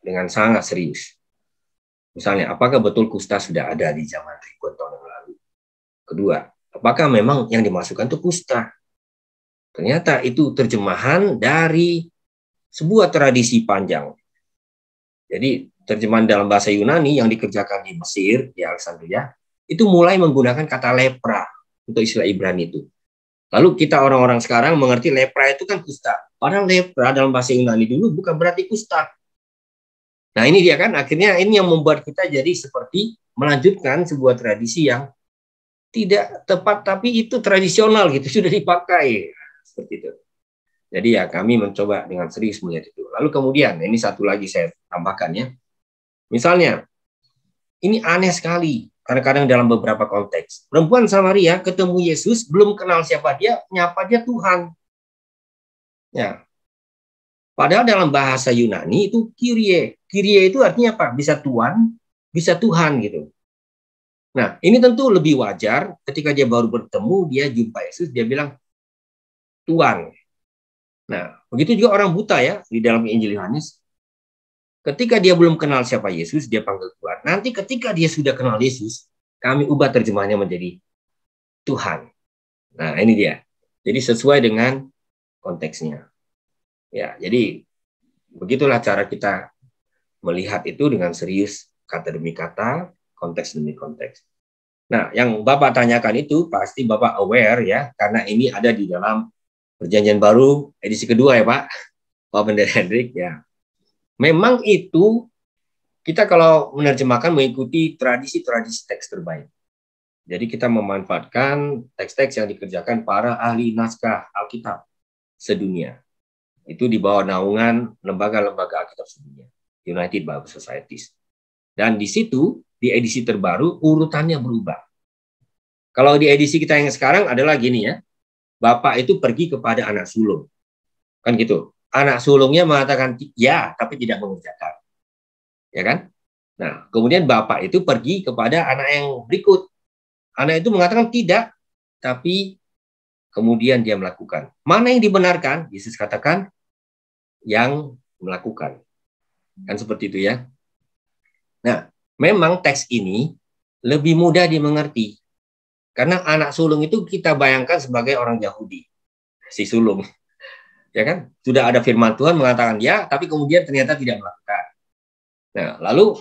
dengan sangat serius. Misalnya, apakah betul kusta sudah ada di zaman ribuan tahun yang lalu? Kedua, apakah memang yang dimasukkan itu kusta? Ternyata itu terjemahan dari sebuah tradisi panjang. Jadi terjemahan dalam bahasa Yunani yang dikerjakan di Mesir, di Alexandria, itu mulai menggunakan kata lepra untuk istilah Ibrani itu. Lalu kita orang-orang sekarang mengerti lepra itu kan kusta. Padahal lepra dalam bahasa Yunani dulu bukan berarti kusta. Nah ini dia kan, akhirnya ini yang membuat kita jadi seperti melanjutkan sebuah tradisi yang tidak tepat, tapi itu tradisional gitu, sudah dipakai. Seperti itu. Jadi ya kami mencoba dengan serius melihat itu. Lalu kemudian, ini satu lagi saya tambahkan ya. Misalnya, ini aneh sekali, kadang-kadang dalam beberapa konteks. Perempuan Samaria ketemu Yesus, belum kenal siapa dia, nyapa dia Tuhan. Ya. Padahal dalam bahasa Yunani itu Kyrie. Kyrie itu artinya apa? Bisa Tuhan, bisa Tuhan gitu. Nah, ini tentu lebih wajar ketika dia baru bertemu, dia jumpa Yesus, dia bilang Tuhan. Nah, begitu juga orang buta ya, di dalam Injil Yohanes. Ketika dia belum kenal siapa Yesus, dia panggil Tuhan. Nanti ketika dia sudah kenal Yesus, kami ubah terjemahannya menjadi Tuhan. Nah, ini dia. Jadi sesuai dengan konteksnya. Ya, jadi begitulah cara kita melihat itu dengan serius, kata demi kata, konteks demi konteks. Nah, yang Bapak tanyakan itu pasti Bapak aware ya, karena ini ada di dalam Perjanjian Baru edisi kedua ya Pak Pendeta Hendrik ya. Memang itu kita kalau menerjemahkan mengikuti tradisi-tradisi teks terbaik. Jadi kita memanfaatkan teks-teks yang dikerjakan para ahli naskah Alkitab sedunia. Itu di bawah naungan lembaga-lembaga Alkitab sedunia, United Bible Societies. Dan di situ, di edisi terbaru, urutannya berubah. Kalau di edisi kita yang sekarang adalah gini ya, Bapak itu pergi kepada anak sulung. Kan gitu. Anak sulungnya mengatakan ya, tapi tidak mengerjakan. Ya kan? Nah, kemudian Bapak itu pergi kepada anak yang berikut. Anak itu mengatakan tidak, tapi kemudian dia melakukan. Mana yang dibenarkan? Yesus katakan yang melakukan. Kan seperti itu ya. Nah, memang teks ini lebih mudah dimengerti. Karena anak sulung itu kita bayangkan sebagai orang Yahudi. Si sulung. Ya kan? Sudah ada firman Tuhan mengatakan ya, tapi kemudian ternyata tidak melakukan. Nah, lalu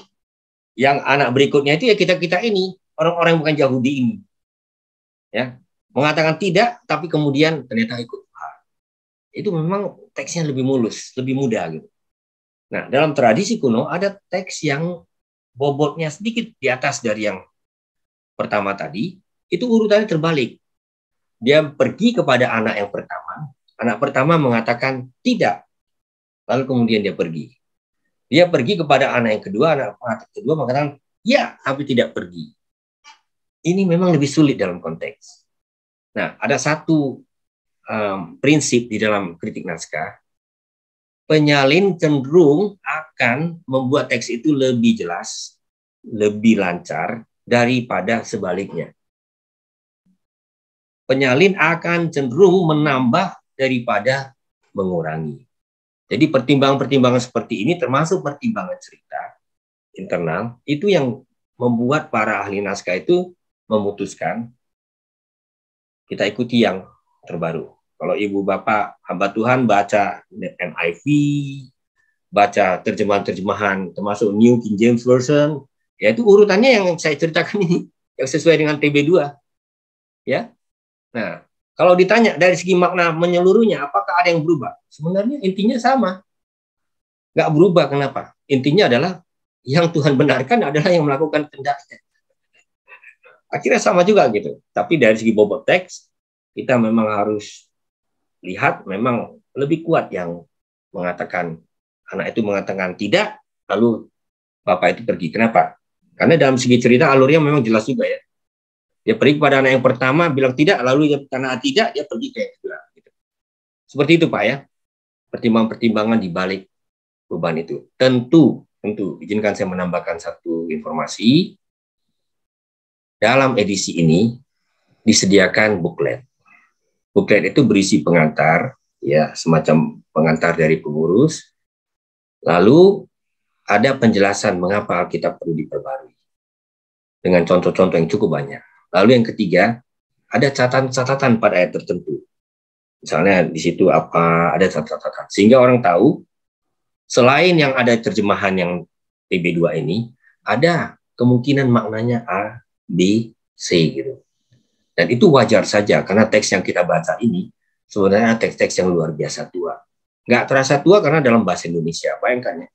yang anak berikutnya itu ya kita ini, orang-orang yang bukan Yahudi ini. Ya, mengatakan tidak, tapi kemudian ternyata ikut. Itu memang teksnya lebih mulus, lebih mudah gitu. Nah, dalam tradisi kuno ada teks yang bobotnya sedikit di atas dari yang pertama tadi, itu urutannya terbalik. Dia pergi kepada anak yang pertama, anak pertama mengatakan tidak, lalu kemudian dia pergi. Dia pergi kepada anak yang kedua, anak kedua mengatakan ya, tapi tidak pergi. Ini memang lebih sulit dalam konteks. Nah, ada satu prinsip di dalam kritik naskah, penyalin cenderung akan membuat teks itu lebih jelas, lebih lancar daripada sebaliknya. Penyalin akan cenderung menambah daripada mengurangi. Jadi pertimbangan-pertimbangan seperti ini termasuk pertimbangan cerita internal, itu yang membuat para ahli naskah itu memutuskan kita ikuti yang terbaru. Kalau ibu bapak hamba Tuhan baca NIV, baca terjemahan-terjemahan termasuk New King James Version, ya itu urutannya yang saya ceritakan ini, yang sesuai dengan TB2. Ya. Nah, kalau ditanya dari segi makna menyeluruhnya, apakah ada yang berubah? Sebenarnya intinya sama. Nggak berubah, kenapa? Intinya adalah yang Tuhan benarkan adalah yang melakukan kehendaknya. Akhirnya sama juga gitu. Tapi dari segi bobot teks, kita memang harus lihat memang lebih kuat yang mengatakan, anak itu mengatakan tidak, lalu bapak itu pergi. Kenapa? Karena dalam segi cerita alurnya memang jelas juga ya. Dia pergi kepada anak yang pertama, bilang tidak, lalu dia karena tidak, dia pergi ke yang kedua. Gitu. Seperti itu Pak ya. Pertimbangan-pertimbangan di balik beban itu. Tentu, izinkan saya menambahkan satu informasi. Dalam edisi ini disediakan buklet. Buklet itu berisi pengantar, ya semacam pengantar dari pengurus. Lalu ada penjelasan mengapa Alkitab perlu diperbarui dengan contoh-contoh yang cukup banyak. Lalu yang ketiga, ada catatan-catatan pada ayat tertentu. Misalnya di situ apa, ada catatan. Sehingga orang tahu, selain yang ada terjemahan yang TB2 ini, ada kemungkinan maknanya A, B, C gitu. Dan itu wajar saja, karena teks yang kita baca ini sebenarnya teks-teks yang luar biasa tua. Nggak terasa tua karena dalam bahasa Indonesia. Bayangkan ya,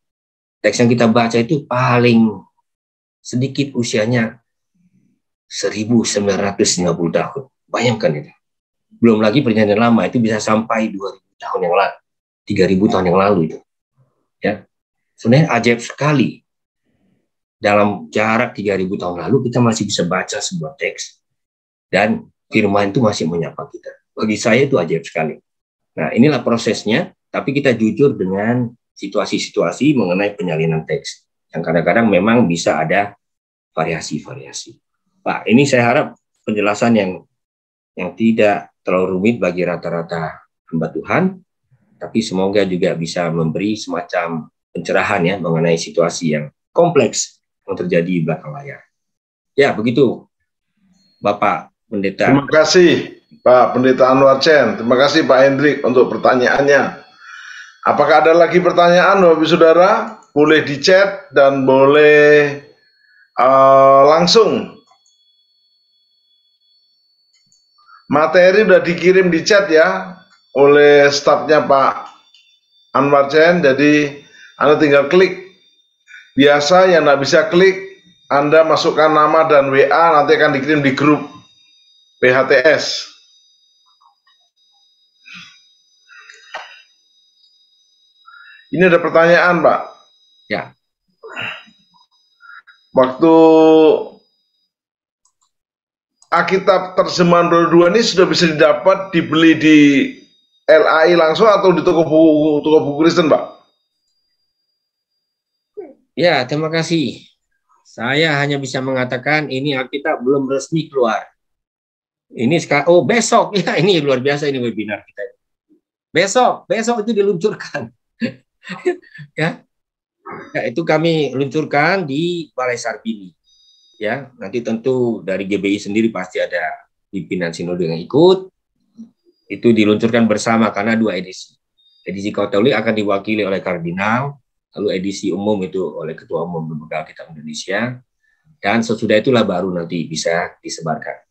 teks yang kita baca itu paling sedikit usianya 1950 tahun. Bayangkan itu. Belum lagi perjanjian lama, itu bisa sampai 2000 tahun yang lalu, 3000 tahun yang lalu itu. Ya. Sebenarnya ajaib sekali. Dalam jarak 3000 tahun lalu kita masih bisa baca sebuah teks dan firman itu masih menyapa kita. Bagi saya itu ajaib sekali. Nah, inilah prosesnya, tapi kita jujur dengan situasi-situasi mengenai penyalinan teks. Yang kadang-kadang memang bisa ada variasi-variasi. Pak, ini saya harap penjelasan yang tidak terlalu rumit bagi rata-rata hamba Tuhan, tapi semoga juga bisa memberi semacam pencerahan ya mengenai situasi yang kompleks yang terjadi di belakang layar. Ya, begitu Bapak Pendeta. Terima kasih Pak Pendeta Anwar Chen. Terima kasih Pak Hendrik untuk pertanyaannya. Apakah ada lagi pertanyaan Bapak Saudara? Boleh di chat dan boleh langsung. Materi udah dikirim di chat ya oleh stafnya Pak Anwar Chen. Jadi Anda tinggal klik. Biasa yang nggak bisa klik, Anda masukkan nama dan WA, nanti akan dikirim di grup PHTS. Ini ada pertanyaan, Pak. Ya. Waktu Alkitab terjemahan baru 2 ini sudah bisa didapat, dibeli di LAI langsung atau di toko buku Kristen, Pak? Ya, terima kasih. Saya hanya bisa mengatakan ini Alkitab belum resmi keluar. Ini sekarang, oh besok, ya ini luar biasa ini webinar kita. Besok itu diluncurkan. Ya, ya, itu kami luncurkan di Balai Sarbini. Ya, nanti tentu dari GBI sendiri pasti ada pimpinan sinode yang ikut. Itu diluncurkan bersama karena 2 edisi. Edisi Katolik akan diwakili oleh kardinal, lalu edisi umum itu oleh Ketua Umum Lembaga Alkitab Indonesia, dan sesudah itulah baru nanti bisa disebarkan.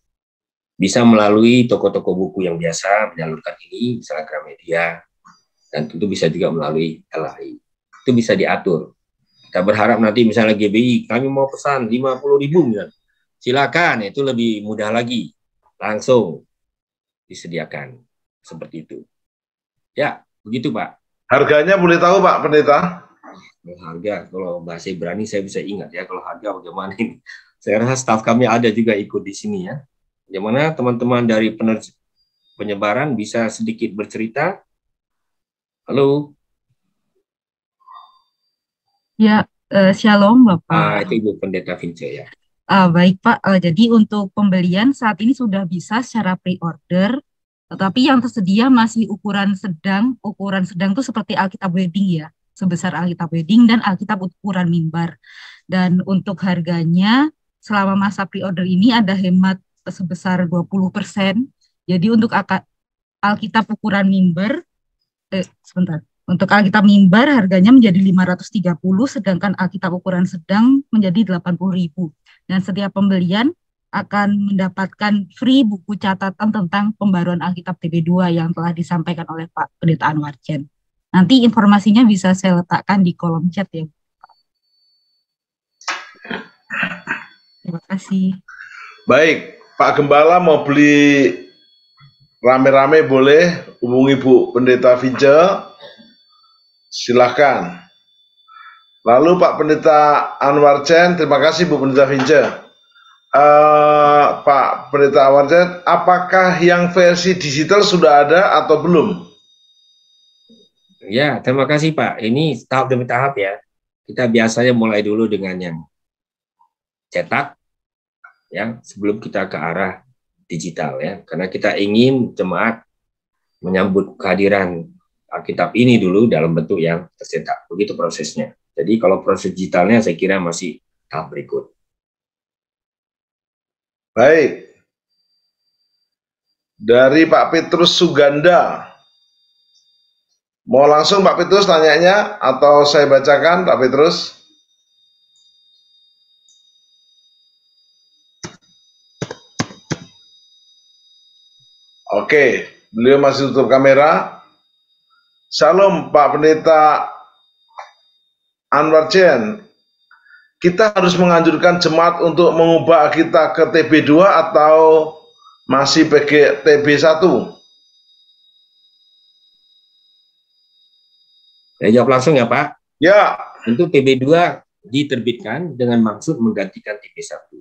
Bisa melalui toko-toko buku yang biasa menyalurkan ini, misalnya Gramedia, dan tentu bisa juga melalui LAI. Itu bisa diatur. Kita berharap nanti misalnya GBI, kami mau pesan 50.000, misalnya. Silakan, itu lebih mudah lagi. Langsung disediakan. Seperti itu. Ya, begitu Pak. Harganya boleh tahu Pak Pendeta? Harga, kalau bahasa Ibrani saya bisa ingat ya, kalau harga bagaimana ini. Saya rasa staf kami ada juga ikut di sini ya. Bagaimana teman-teman dari penyebaran bisa sedikit bercerita? Halo? Ya, shalom Bapak. Itu Ibu Pendeta Vince ya. Baik Pak, jadi untuk pembelian saat ini sudah bisa secara pre-order, tetapi yang tersedia masih ukuran sedang. Ukuran sedang itu seperti Alkitab Wedding ya, sebesar Alkitab Wedding dan Alkitab ukuran mimbar. Dan untuk harganya selama masa pre-order ini ada hemat sebesar 20%. Jadi untuk Alkitab ukuran mimbar, untuk Alkitab mimbar harganya menjadi 530, sedangkan Alkitab ukuran sedang menjadi 80.000. Dan setiap pembelian akan mendapatkan free buku catatan tentang pembaruan Alkitab TB2 yang telah disampaikan oleh Pak Pendeta Anwar Chen. Nanti informasinya bisa saya letakkan di kolom chat ya. Terima kasih. Baik, Pak Gembala mau beli rame-rame boleh hubungi Bu Pendeta Vince. Silahkan. Lalu Pak Pendeta Anwar Chen, terima kasih Bu Pendeta Vince. Pak Pendeta Anwar Chen, apakah yang versi digital sudah ada atau belum? Ya, terima kasih Pak. Ini tahap demi tahap ya. Kita biasanya mulai dulu dengan yang cetak, ya, sebelum kita ke arah digital ya. Karena kita ingin jemaat menyambut kehadiran Alkitab ini dulu dalam bentuk yang tercetak. Begitu prosesnya. Jadi kalau proses digitalnya saya kira masih tahap berikut. Baik. Dari Pak Petrus Suganda. Mau langsung Pak Petrus tanyanya atau saya bacakan Pak Petrus? Oke, beliau masih tutup kamera. Salam Pak Pendeta Anwar Chen. Kita harus menganjurkan jemaat untuk mengubah kita ke TB2 atau masih pakai TB1? Saya jawab langsung ya Pak. Ya. Tentu TB2 diterbitkan dengan maksud menggantikan TB1.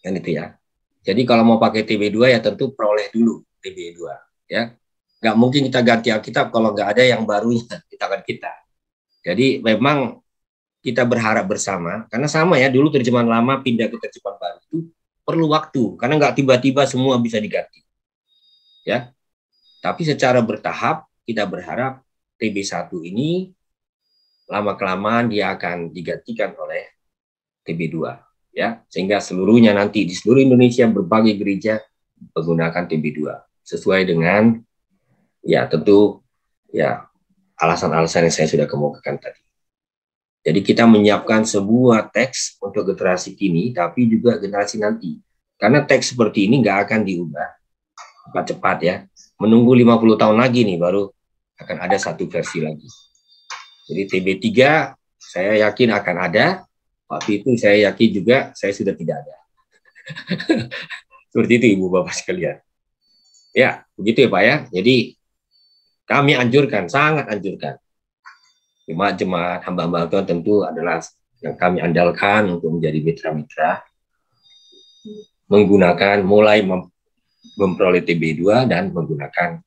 Kan itu ya. Jadi kalau mau pakai TB2 ya tentu peroleh dulu TB2 ya. Nggak mungkin kita ganti Alkitab kalau nggak ada yang barunya di tangan kita. Jadi memang kita berharap bersama, karena sama ya, dulu terjemahan lama pindah ke terjemahan baru itu perlu waktu, karena nggak tiba-tiba semua bisa diganti. Ya. Tapi secara bertahap kita berharap TB1 ini lama-kelamaan dia akan digantikan oleh TB2. Ya, sehingga seluruhnya nanti di seluruh Indonesia berbagai gereja menggunakan TB2 sesuai dengan ya tentu ya alasan-alasan yang saya sudah kemukakan tadi. Jadi kita menyiapkan sebuah teks untuk generasi kini, tapi juga generasi nanti. Karena teks seperti ini nggak akan diubah cepat-cepat ya. Menunggu 50 tahun lagi nih baru akan ada satu versi lagi. Jadi TB3 saya yakin akan ada. Waktu itu saya yakin juga saya sudah tidak ada. Seperti itu Ibu Bapak sekalian. Ya, begitu ya Pak ya. Jadi kami anjurkan, sangat anjurkan. Jemaat-jemaat hamba-hamba Tuhan tentu adalah yang kami andalkan untuk menjadi mitra-mitra menggunakan mulai memperoleh TB2 dan menggunakan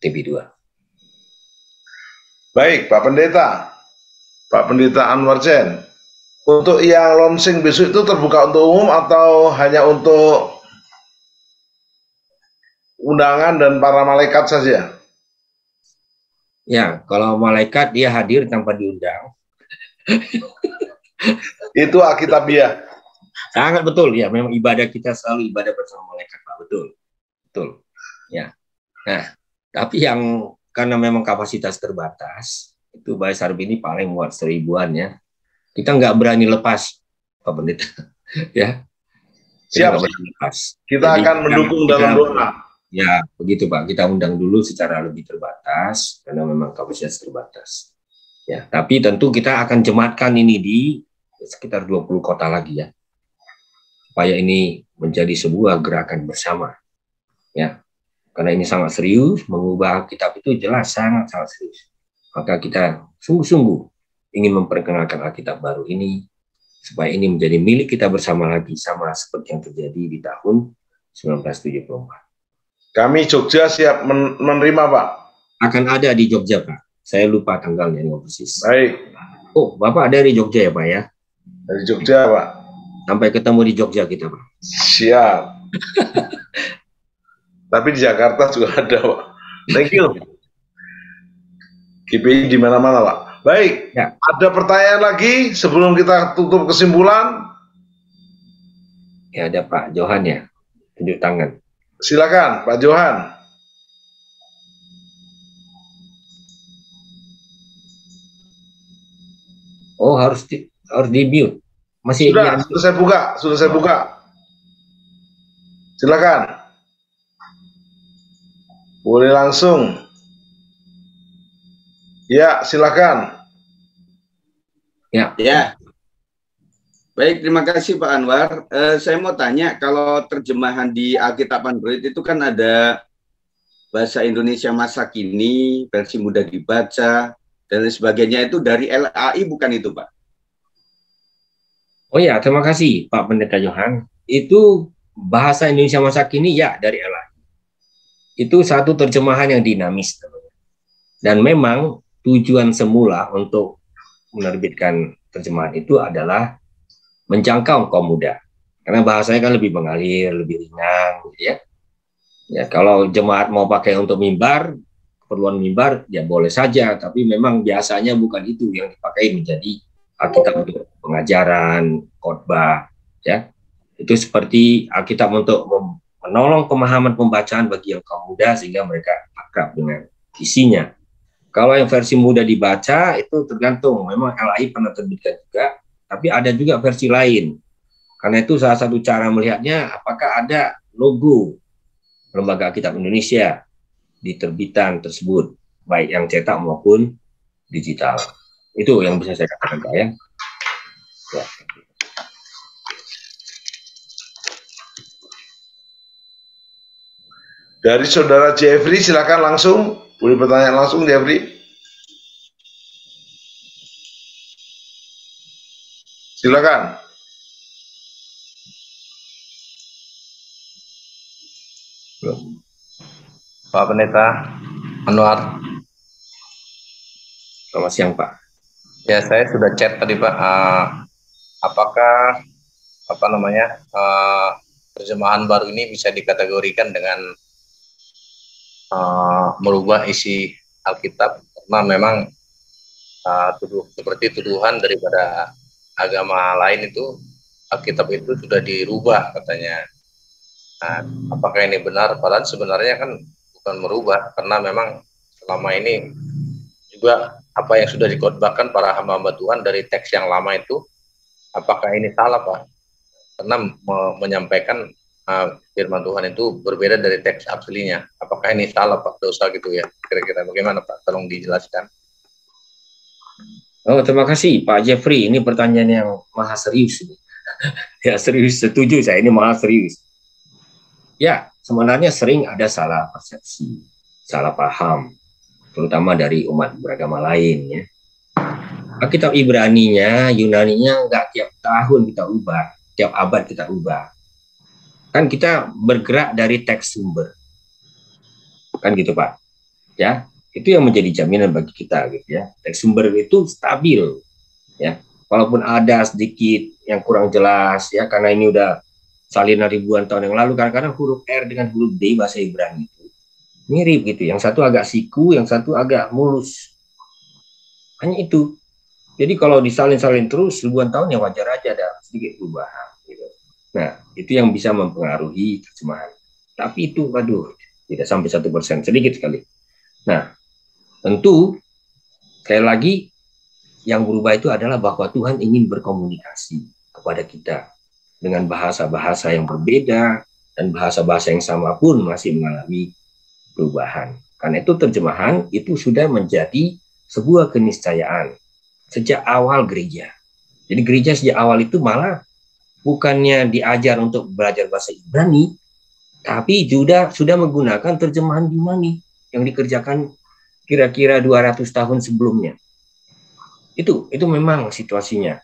TB2. Baik, Pak Pendeta Anwar Chen. Untuk yang launching besok itu terbuka untuk umum atau hanya untuk undangan dan para malaikat saja. Ya, kalau malaikat dia hadir tanpa diundang. Itu Alkitabiah. Sangat betul ya, memang ibadah kita selalu ibadah bersama malaikat, Pak. Betul. Betul. Ya. Nah, tapi yang karena memang kapasitas terbatas, itu Bayi Sarbi ini paling muat 1000-an ya. Kita nggak berani lepas, Pak Pendeta. Ya. Siap. Kita jadi, akan mendukung dalam doa. Ya, begitu Pak. Kita undang dulu secara lebih terbatas karena memang kapasitas terbatas. Ya, tapi tentu kita akan jemaatkan ini di sekitar 20 kota lagi ya. Supaya ini menjadi sebuah gerakan bersama. Ya. Karena ini sangat serius, mengubah kitab itu jelas sangat serius. Maka kita sungguh-sungguh ingin memperkenalkan Alkitab baru ini supaya ini menjadi milik kita bersama lagi, sama seperti yang terjadi di tahun 1974. Kami Jogja siap menerima, Pak. Akan ada di Jogja, Pak. Saya lupa tanggalnya nggak persis. Baik. Oh, Bapak dari Jogja ya, Pak ya? Dari Jogja, Pak. Sampai ketemu di Jogja kita, Pak. Siap. Tapi di Jakarta juga ada, Pak. Thank you. GPI di mana-mana, Pak. Baik. Ya. Ada pertanyaan lagi sebelum kita tutup kesimpulan? Ya, ada Pak Johan ya. Tunjuk tangan. Silakan, Pak Johan. Oh, harus di mute. Masih sudah saya buka. Silakan. Boleh langsung. Ya, silakan. Ya. Baik, terima kasih Pak Anwar. Saya mau tanya, kalau terjemahan di Alkitab Android itu kan ada bahasa Indonesia masa kini, versi mudah dibaca, dan lain sebagainya, itu dari LAI bukan itu, Pak? Oh ya, terima kasih Pak Pendeta Johan. Itu bahasa Indonesia masa kini ya dari LAI. Itu satu terjemahan yang dinamis. Dan memang tujuan semula untuk menerbitkan terjemahan itu adalah menjangkau kaum muda, karena bahasanya kan lebih mengalir, lebih ringan, gitu ya. Ya, kalau jemaat mau pakai untuk mimbar, keperluan mimbar, ya boleh saja, tapi memang biasanya bukan itu yang dipakai menjadi Alkitab untuk pengajaran, khotbah, ya. Itu seperti Alkitab untuk menolong pemahaman pembacaan bagi yang kaum muda sehingga mereka akrab dengan isinya. Kalau yang versi mudah dibaca itu tergantung, memang LAI pernah terbitkan juga. Tapi ada juga versi lain. Karena itu salah satu cara melihatnya apakah ada logo Lembaga Alkitab Indonesia di terbitan tersebut, baik yang cetak maupun digital. Itu yang bisa saya katakan, Pak ya. Dari Saudara Jeffrey, silakan langsung. Boleh bertanya langsung, Jeffrey. Silakan. Pak Pendeta Anwar. Selamat siang, Pak. Ya, saya sudah chat tadi, Pak. Apakah terjemahan baru ini bisa dikategorikan dengan merubah isi Alkitab, karena memang seperti tuduhan daripada agama lain itu Alkitab itu sudah dirubah katanya. Nah, apakah ini benar? Padahal sebenarnya kan bukan merubah, karena memang selama ini juga apa yang sudah dikhotbahkan para hamba-hamba Tuhan dari teks yang lama itu, apakah ini salah, Pak? Karena menyampaikan firman Tuhan itu berbeda dari teks aslinya. Apakah ini salah, Pak? Dosa gitu ya? Kira-kira bagaimana, Pak? Tolong dijelaskan. Oh, terima kasih Pak Jeffrey. Ini pertanyaan yang maha serius. Ya, serius, setuju saya, ini maha serius. Ya, sebenarnya sering ada salah persepsi, salah paham, terutama dari umat beragama lain ya. Alkitab Ibraninya, Yunaninya nggak tiap tahun kita ubah, tiap abad kita ubah. Kan kita bergerak dari teks sumber. Kan gitu, Pak. Ya. Itu yang menjadi jaminan bagi kita gitu ya. Teks sumber itu stabil ya. Walaupun ada sedikit yang kurang jelas ya, karena ini udah salinan ribuan tahun yang lalu, kadang-kadang huruf R dengan huruf D bahasa Ibrani itu Mirip gitu. Yang satu agak siku, yang satu agak mulus. Hanya itu. Jadi kalau disalin-salin terus ribuan tahun ya wajar aja ada sedikit perubahan. Gitu. Nah, itu yang bisa mempengaruhi terjemahan. Tapi itu, waduh, tidak sampai 1%, sedikit sekali. Nah, tentu sekali lagi yang berubah itu adalah bahwa Tuhan ingin berkomunikasi kepada kita dengan bahasa-bahasa yang berbeda dan bahasa-bahasa yang sama pun masih mengalami perubahan. Karena itu terjemahan itu sudah menjadi sebuah keniscayaan sejak awal gereja. Jadi gereja sejak awal itu malah bukannya diajar untuk belajar bahasa Ibrani, tapi sudah menggunakan terjemahan Yunani yang dikerjakan kira-kira 200 tahun sebelumnya. Itu memang situasinya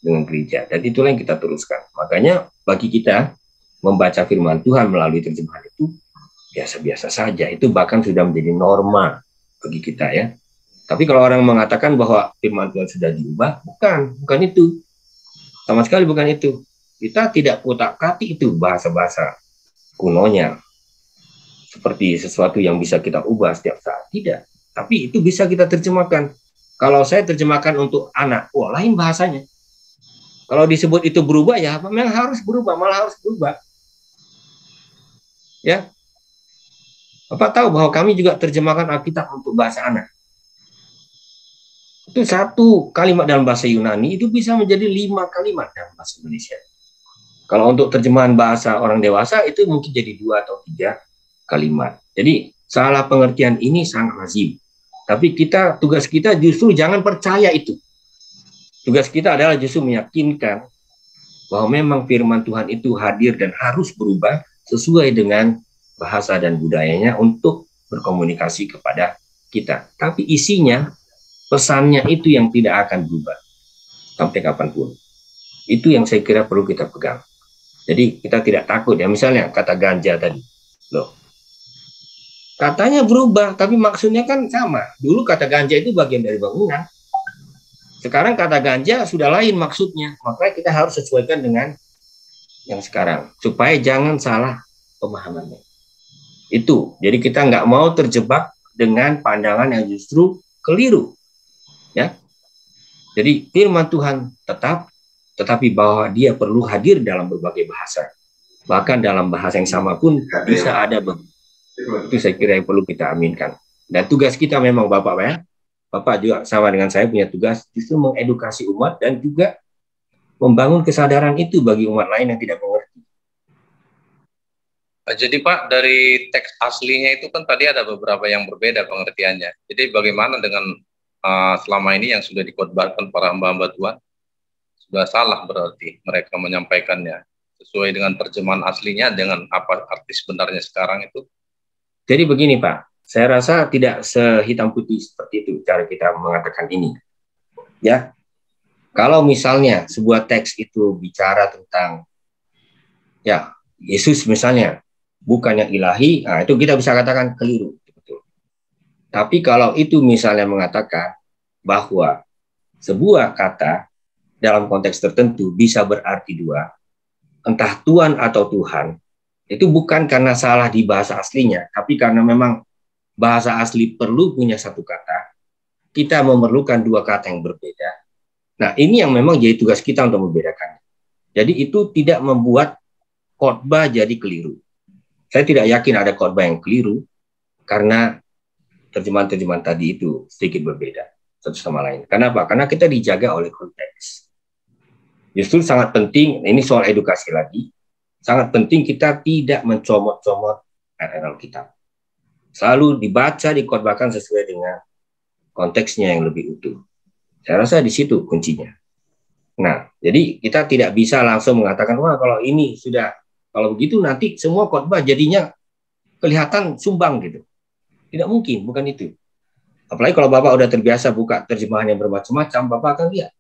dengan gereja, dan itulah yang kita teruskan. Makanya bagi kita membaca firman Tuhan melalui terjemahan itu biasa-biasa saja, itu bahkan sudah menjadi norma bagi kita ya. Tapi kalau orang mengatakan bahwa firman Tuhan sudah diubah, bukan itu. Sama sekali bukan itu. Kita tidak kotak-katik itu bahasa-bahasa kunonya seperti sesuatu yang bisa kita ubah setiap saat. Tidak. Tapi itu bisa kita terjemahkan. Kalau saya terjemahkan untuk anak, lain bahasanya. Kalau disebut itu berubah, ya memang harus berubah, malah harus berubah. Ya, Bapak tahu bahwa kami juga terjemahkan Alkitab untuk bahasa anak. Itu satu kalimat dalam bahasa Yunani itu bisa menjadi 5 kalimat dalam bahasa Indonesia. Kalau untuk terjemahan bahasa orang dewasa itu mungkin jadi 2 atau 3 kalimat. Jadi salah pengertian ini sangat lazim. Tapi tugas kita justru jangan percaya itu. Tugas kita adalah justru meyakinkan bahwa memang firman Tuhan itu hadir dan harus berubah sesuai dengan bahasa dan budayanya untuk berkomunikasi kepada kita. Tapi isinya, pesannya itu yang tidak akan berubah sampai kapanpun. Itu yang saya kira perlu kita pegang. Jadi kita tidak takut ya, misalnya kata ganja tadi. Loh, katanya berubah, tapi maksudnya kan sama. Dulu kata ganja itu bagian dari bangunan. Sekarang kata ganja sudah lain maksudnya. Makanya kita harus sesuaikan dengan yang sekarang. Supaya jangan salah pemahamannya. Itu. Jadi kita nggak mau terjebak dengan pandangan yang justru keliru. Ya. Jadi firman Tuhan tetap, tetapi bahwa dia perlu hadir dalam berbagai bahasa. Bahkan dalam bahasa yang sama pun bisa ada. Itu saya kira yang perlu kita aminkan. Dan tugas kita memang Bapak ya. Bapak juga sama dengan saya punya tugas justru mengedukasi umat dan juga membangun kesadaran itu bagi umat lain yang tidak mengerti. Jadi Pak, dari teks aslinya itu kan tadi ada beberapa yang berbeda pengertiannya. Jadi bagaimana dengan selama ini yang sudah dikhotbahkan para hamba-hamba Tuhan? Sudah salah berarti mereka menyampaikannya sesuai dengan terjemahan aslinya dengan apa arti sebenarnya sekarang itu? Jadi begini Pak, saya rasa tidak sehitam putih seperti itu cara kita mengatakan ini. Ya, kalau misalnya sebuah teks itu bicara tentang ya Yesus misalnya bukan yang ilahi, nah itu kita bisa katakan keliru. Betul. Tapi kalau itu misalnya mengatakan bahwa sebuah kata dalam konteks tertentu bisa berarti dua, entah Tuhan atau Tuhan, itu bukan karena salah di bahasa aslinya, tapi karena memang bahasa asli perlu punya satu kata, kita memerlukan dua kata yang berbeda. Nah, ini yang memang jadi tugas kita untuk membedakannya. Jadi itu tidak membuat khotbah jadi keliru. Saya tidak yakin ada khotbah yang keliru karena terjemahan-terjemahan tadi itu sedikit berbeda satu sama lain. Kenapa? Karena kita dijaga oleh konteks. Justru sangat penting, ini soal edukasi lagi, sangat penting kita tidak mencomot-comot ayat Alkitab. Selalu dibaca, dikhotbahkan sesuai dengan konteksnya yang lebih utuh. Saya rasa di situ kuncinya. Nah, jadi kita tidak bisa langsung mengatakan, wah kalau ini sudah, kalau begitu nanti semua khotbah jadinya kelihatan sumbang gitu. Tidak mungkin, bukan itu. Apalagi kalau Bapak udah terbiasa buka terjemahan yang bermacam-macam, Bapak akan lihat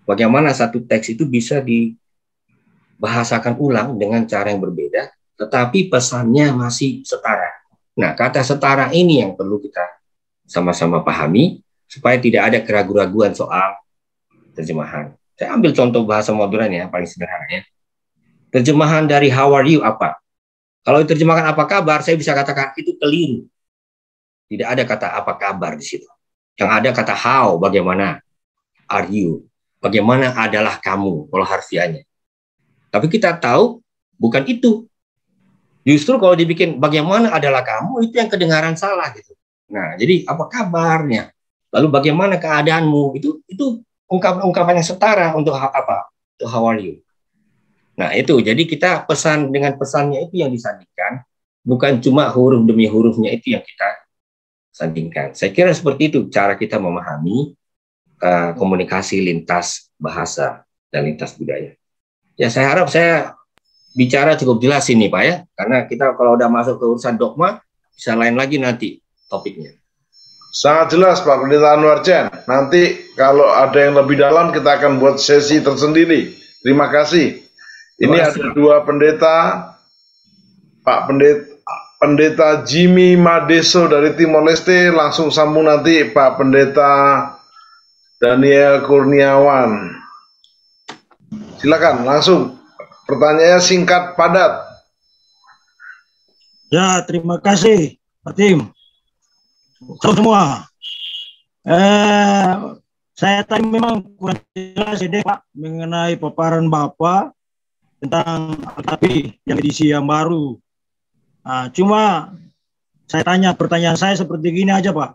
bagaimana satu teks itu bisa dibahasakan ulang dengan cara yang berbeda, tetapi pesannya masih setara. Nah, kata setara ini yang perlu kita sama-sama pahami, supaya tidak ada keraguan-raguan soal terjemahan. Saya ambil contoh bahasa modern ya, paling sederhana ya. Terjemahan dari how are you apa? Kalau diterjemahkan apa kabar, saya bisa katakan itu keliru. Tidak ada kata apa kabar di situ. Yang ada kata how, bagaimana, are you, bagaimana adalah kamu, kalau harfiahnya. Tapi kita tahu bukan itu. Justru kalau dibikin bagaimana adalah kamu, itu yang kedengaran salah gitu. Nah, jadi apa kabarnya? Lalu bagaimana keadaanmu? Itu ungkapan yang setara untuk apa? Untuk how are you? Nah, itu. Jadi kita pesan dengan pesannya itu yang disandingkan, bukan cuma huruf demi hurufnya itu yang kita sandingkan. Saya kira seperti itu cara kita memahami komunikasi lintas bahasa dan lintas budaya. Ya, saya harap saya bicara cukup jelas ini Pak ya, karena kita kalau udah masuk ke urusan dogma bisa lain lagi nanti topiknya. Sangat jelas Pak Pendeta Anwar Chen. Nanti kalau ada yang lebih dalam kita akan buat sesi tersendiri. Terima kasih. Ini ada dua pendeta, Pak Pendeta Jimmy Madeso dari Timor Leste, langsung sambung nanti Pak Pendeta Daniel Kurniawan. Silakan langsung. Pertanyaannya singkat, padat. Ya, terima kasih, Pak Tim. Semua. Saya tadi memang kurang jelas ya, Pak, mengenai paparan Bapak tentang Alkitab yang edisi yang baru. Nah, cuma saya tanya, pertanyaan saya seperti gini aja, Pak.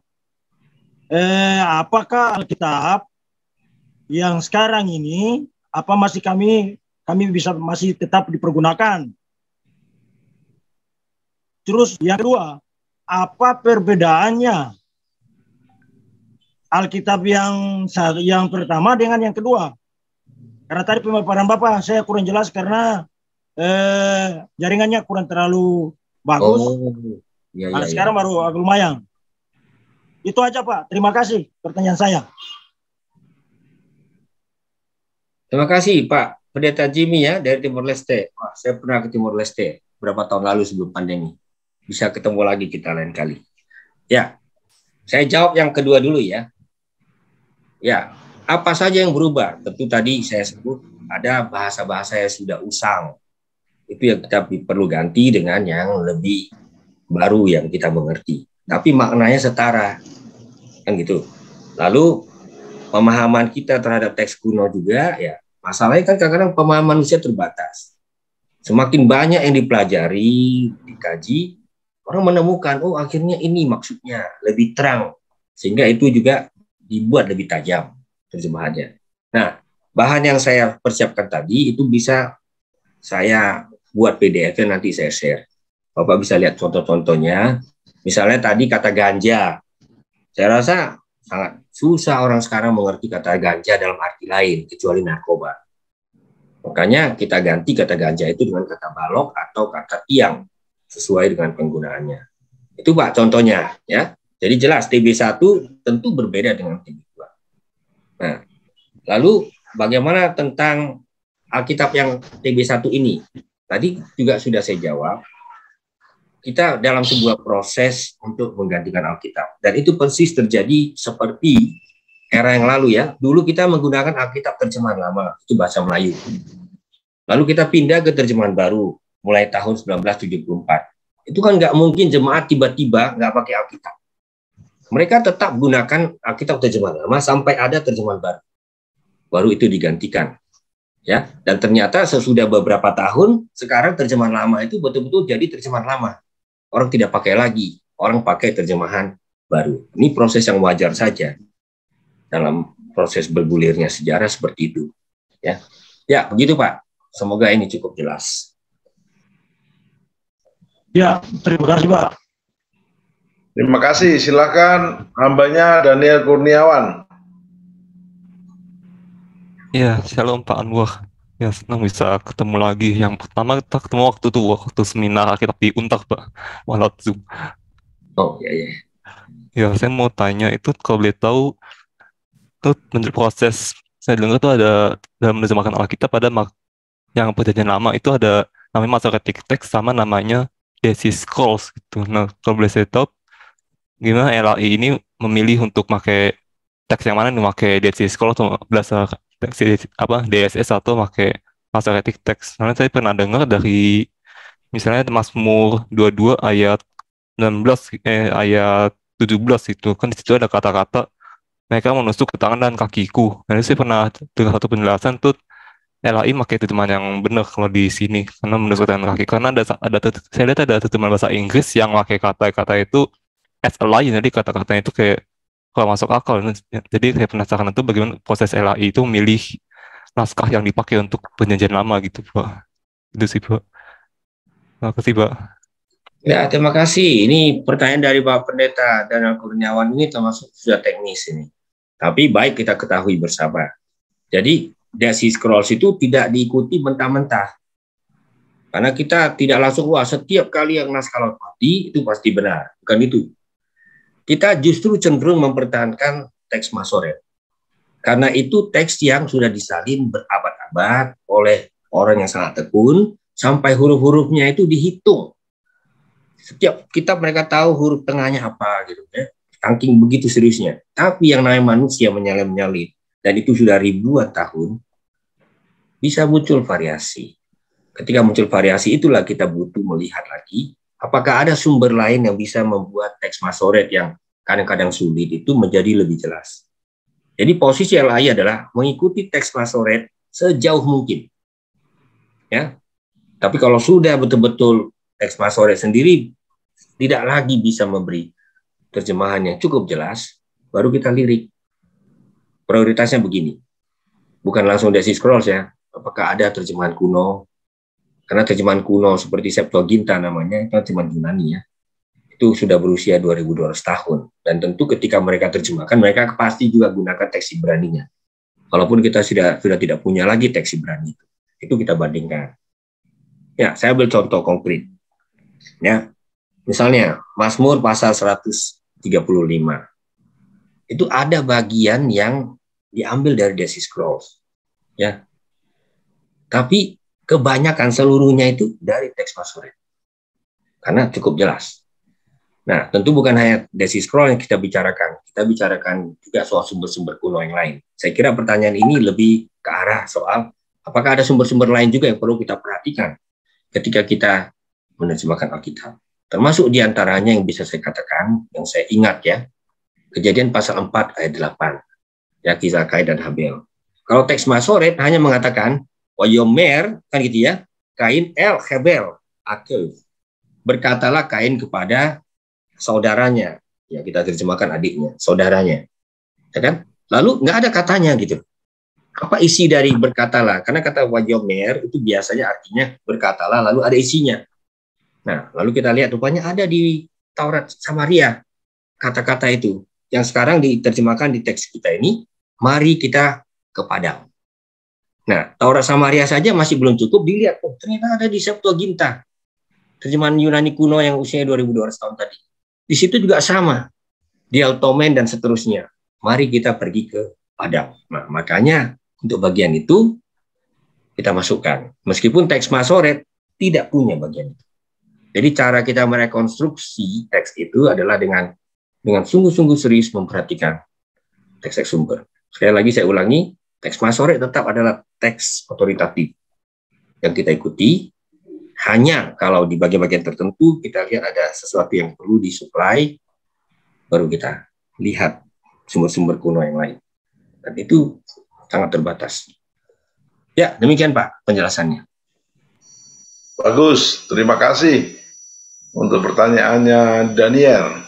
Apakah Alkitab yang sekarang ini, apa masih kami bisa masih tetap dipergunakan? Terus yang kedua, apa perbedaannya Alkitab yang pertama dengan yang kedua? Karena tadi pemaparan Bapak saya kurang jelas karena jaringannya kurang terlalu bagus. Sekarang baru agak lumayan. Itu aja Pak. Terima kasih pertanyaan saya. Terima kasih Pak Pendeta Jimmy ya dari Timor Leste. Wah, saya pernah ke Timor Leste beberapa tahun lalu sebelum pandemi. Bisa ketemu lagi kita lain kali. Ya, saya jawab yang kedua dulu ya. Ya, apa saja yang berubah? Tentu tadi saya sebut ada bahasa-bahasa yang sudah usang. Itu yang kita perlu ganti dengan yang lebih baru yang kita mengerti. Tapi maknanya setara. Kan gitu. Lalu pemahaman kita terhadap teks kuno juga ya. Masalahnya kan kadang-kadang pemahaman manusia terbatas. Semakin banyak yang dipelajari, dikaji, orang menemukan, oh akhirnya ini maksudnya, lebih terang. Sehingga itu juga dibuat lebih tajam terjemahannya. Nah, bahan yang saya persiapkan tadi itu bisa saya buat PDF-nya nanti saya share. Bapak bisa lihat contoh-contohnya. Misalnya tadi kata ganja. Saya rasa sangat susah orang sekarang mengerti kata ganja dalam arti lain kecuali narkoba. Makanya kita ganti kata ganja itu dengan kata balok atau kata tiang sesuai dengan penggunaannya. Itu Pak contohnya ya. Jadi jelas TB1 tentu berbeda dengan TB2. Nah, lalu bagaimana tentang Alkitab yang TB1 ini? Tadi juga sudah saya jawab. Kita dalam sebuah proses untuk menggantikan Alkitab. Dan itu persis terjadi seperti era yang lalu ya. Dulu kita menggunakan Alkitab terjemahan lama, itu bahasa Melayu. Lalu kita pindah ke terjemahan baru, mulai tahun 1974. Itu kan nggak mungkin jemaat tiba-tiba nggak pakai Alkitab. Mereka tetap gunakan Alkitab terjemahan lama sampai ada terjemahan baru. Baru itu digantikan. Ya, dan ternyata sesudah beberapa tahun, sekarang terjemahan lama itu betul-betul jadi terjemahan lama. Orang tidak pakai lagi, orang pakai terjemahan baru. Ini proses yang wajar saja dalam proses bergulirnya sejarah seperti itu. Ya, begitu Pak. Semoga ini cukup jelas. Ya, terima kasih Pak. Terima kasih. Silakan hambanya Daniel Kurniawan. Ya, shalom Pak Anwar. Ya, senang bisa ketemu lagi. Yang pertama kita ketemu waktu seminar Alkitab di Untak, Pak. Walau Zoom. Oh, ya. Ya, saya mau tanya itu kalau boleh tahu, itu menurut proses, saya dengar itu ada dalam menerjemahkan Alkitab ada yang perjanjian lama itu ada namanya Masoretic Text sama namanya Dead Sea Scrolls gitu. Nah, kalau boleh saya tahu, gimana LAI ini memilih untuk pakai teks yang mana nih, pakai Dead Sea Scrolls atau berdasarkan DSS atau pakai Masoretic Text. Karena saya pernah dengar dari misalnya Mazmur 22 ayat 19 ayat 17 itu kan di situ ada kata-kata mereka menusuk ke tangan dan kakiku. Nah, saya pernah dengar satu penjelasan tuh LAI pakai terjemahan yang benar kalau di sini karena menusuk ke tangan kaki karena saya lihat ada terjemahan bahasa Inggris yang pakai kata-kata itu as a lion, jadi kata-katanya itu kayak kalau masuk akal. Jadi saya penasaran itu bagaimana proses LAI itu memilih naskah yang dipakai untuk perjanjian lama gitu Pak. Itu sih Pak. Terima kasih Pak. Ya, terima kasih. Ini pertanyaan dari Pak Pendeta Daniel Kurniawan ini termasuk sudah teknis ini. Tapi baik kita ketahui bersama. Jadi, Dead Sea Scrolls itu tidak diikuti mentah-mentah. Karena kita tidak langsung, wah setiap kali yang naskah laut mati, itu pasti benar. Bukan itu. Kita justru cenderung mempertahankan teks Masoret. Karena itu teks yang sudah disalin berabad-abad oleh orang yang sangat tekun, sampai huruf-hurufnya itu dihitung. Setiap kitab mereka tahu huruf tengahnya apa gitu ya. Saking begitu seriusnya. Tapi yang namanya manusia menyalin-nyalin dan itu sudah ribuan tahun bisa muncul variasi. Ketika muncul variasi itulah kita butuh melihat lagi apakah ada sumber lain yang bisa membuat teks Masoret yang kadang-kadang sulit itu menjadi lebih jelas. Jadi posisi LAI adalah mengikuti teks Masoret sejauh mungkin. Ya. Tapi kalau sudah betul-betul teks Masoret sendiri tidak lagi bisa memberi terjemahan yang cukup jelas, baru kita lirik. Prioritasnya begini, bukan langsung Dead Sea Scrolls ya, apakah ada terjemahan kuno, karena terjemahan kuno seperti Septuaginta namanya, itu terjemahan Yunani ya, itu sudah berusia 2200 tahun, dan tentu ketika mereka terjemahkan, mereka pasti juga gunakan teks Ibrani-nya, walaupun kita sudah tidak punya lagi teks Ibrani itu kita bandingkan. Ya, saya ambil contoh konkret. Ya, misalnya Mazmur pasal 135. Itu ada bagian yang diambil dari Dead Sea Scrolls. Ya. Tapi kebanyakan seluruhnya itu dari teks Masoret. Karena cukup jelas. Nah, tentu bukan hanya Dead Sea Scrolls yang kita bicarakan. Kita bicarakan juga soal sumber-sumber kuno yang lain. Saya kira pertanyaan ini lebih ke arah soal apakah ada sumber-sumber lain juga yang perlu kita perhatikan ketika kita menerjemahkan Alkitab. Termasuk diantaranya yang bisa saya katakan, yang saya ingat ya, Kejadian pasal 4 ayat 8, ya kisah Kain dan Habel. Kalau teks Masoret hanya mengatakan, Wayomer, kan gitu ya, Kain el Hebel, Akev. Berkatalah Kain kepada saudaranya, ya kita terjemahkan adiknya, saudaranya. Ya kan? Lalu nggak ada katanya gitu. Apa isi dari berkatalah? Karena kata Wayomer itu biasanya artinya berkatalah lalu ada isinya. Nah, lalu kita lihat rupanya ada di Taurat Samaria kata-kata itu yang sekarang diterjemahkan di teks kita ini, mari kita ke padang. Nah, Taurat Samaria saja masih belum cukup dilihat. Oh, ternyata ada di Septuaginta. Terjemahan Yunani kuno yang usianya 2200 tahun tadi. Di situ juga sama. Di Altomen dan seterusnya. Mari kita pergi ke padang. Nah, makanya untuk bagian itu kita masukkan. Meskipun teks Masoret tidak punya bagian itu. Jadi cara kita merekonstruksi teks itu adalah dengan sungguh-sungguh serius memperhatikan teks-teks sumber. Sekali lagi saya ulangi, teks Masoret tetap adalah teks otoritatif yang kita ikuti. Hanya kalau di bagian-bagian tertentu kita lihat ada sesuatu yang perlu disuplai, baru kita lihat sumber-sumber kuno yang lain. Dan itu sangat terbatas. Ya, demikian Pak penjelasannya. Bagus, terima kasih untuk pertanyaannya Daniel.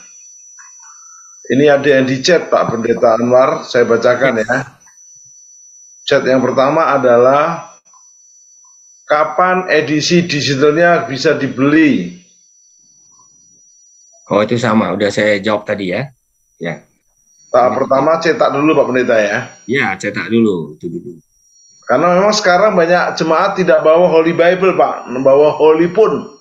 Ini ada yang di chat Pak Pendeta Anwar, saya bacakan ya. Chat yang pertama adalah, kapan edisi digitalnya bisa dibeli? Oh itu sama, udah saya jawab tadi ya. Ya. Tahap pertama cetak dulu Pak Pendeta ya. Ya, cetak dulu, itu dulu. Karena memang sekarang banyak jemaat tidak bawa Holy Bible Pak, membawa Holy Pun.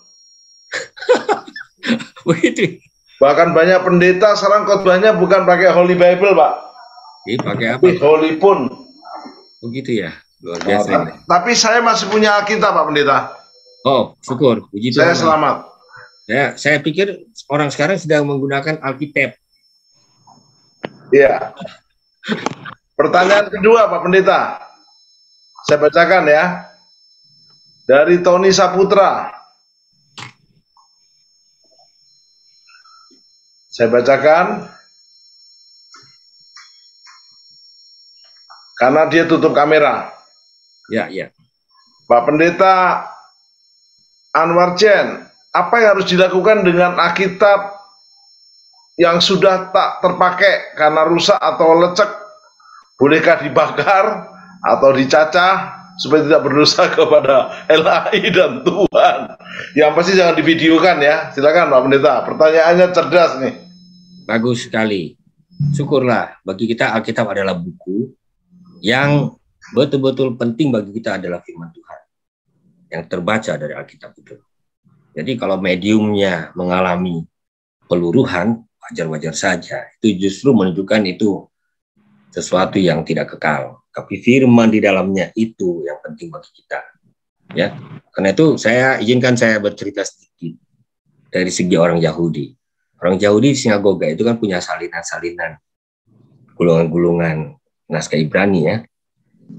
Begitu. Bahkan banyak pendeta sekarang khotbahnya bukan pakai Holy Bible Pak. Pakai apa? Holy Pun. Begitu ya, luar biasa. Tapi saya masih punya Alkitab Pak Pendeta. Oh, syukur. Puji Saya Tuhan. selamat. Ya, saya pikir orang sekarang sedang menggunakan Alkitab. Iya. Pertanyaan kedua Pak Pendeta. Saya bacakan ya. Dari Tony Saputra. Saya bacakan. Karena dia tutup kamera. Ya, ya. Pak Pendeta Anwar Chen, apa yang harus dilakukan dengan Alkitab yang sudah tak terpakai karena rusak atau lecek? Bolehkah dibakar atau dicacah supaya tidak berdosa kepada LAI dan Tuhan? Yang pasti jangan divideokan ya. Silakan Pak Pendeta. Pertanyaannya cerdas nih. Bagus sekali. Syukurlah, bagi kita Alkitab adalah buku yang betul-betul penting bagi kita adalah firman Tuhan yang terbaca dari Alkitab itu. Jadi kalau mediumnya mengalami peluruhan, wajar-wajar saja. Itu justru menunjukkan itu sesuatu yang tidak kekal. Tapi firman di dalamnya itu yang penting bagi kita. Ya, karena itu izinkan saya bercerita sedikit dari segi orang Yahudi. Orang Yahudi di sinagoga itu kan punya salinan-salinan, gulungan-gulungan naskah Ibrani ya.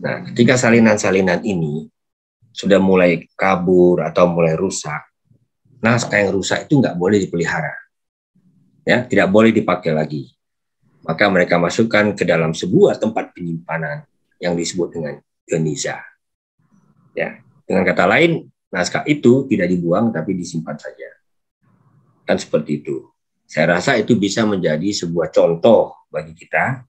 Nah, ketika salinan-salinan ini sudah mulai kabur atau mulai rusak, naskah yang rusak itu nggak boleh dipelihara, ya, tidak boleh dipakai lagi. Maka mereka masukkan ke dalam sebuah tempat penyimpanan yang disebut dengan geniza. Ya, dengan kata lain, naskah itu tidak dibuang tapi disimpan saja. Kan seperti itu. Saya rasa itu bisa menjadi sebuah contoh bagi kita.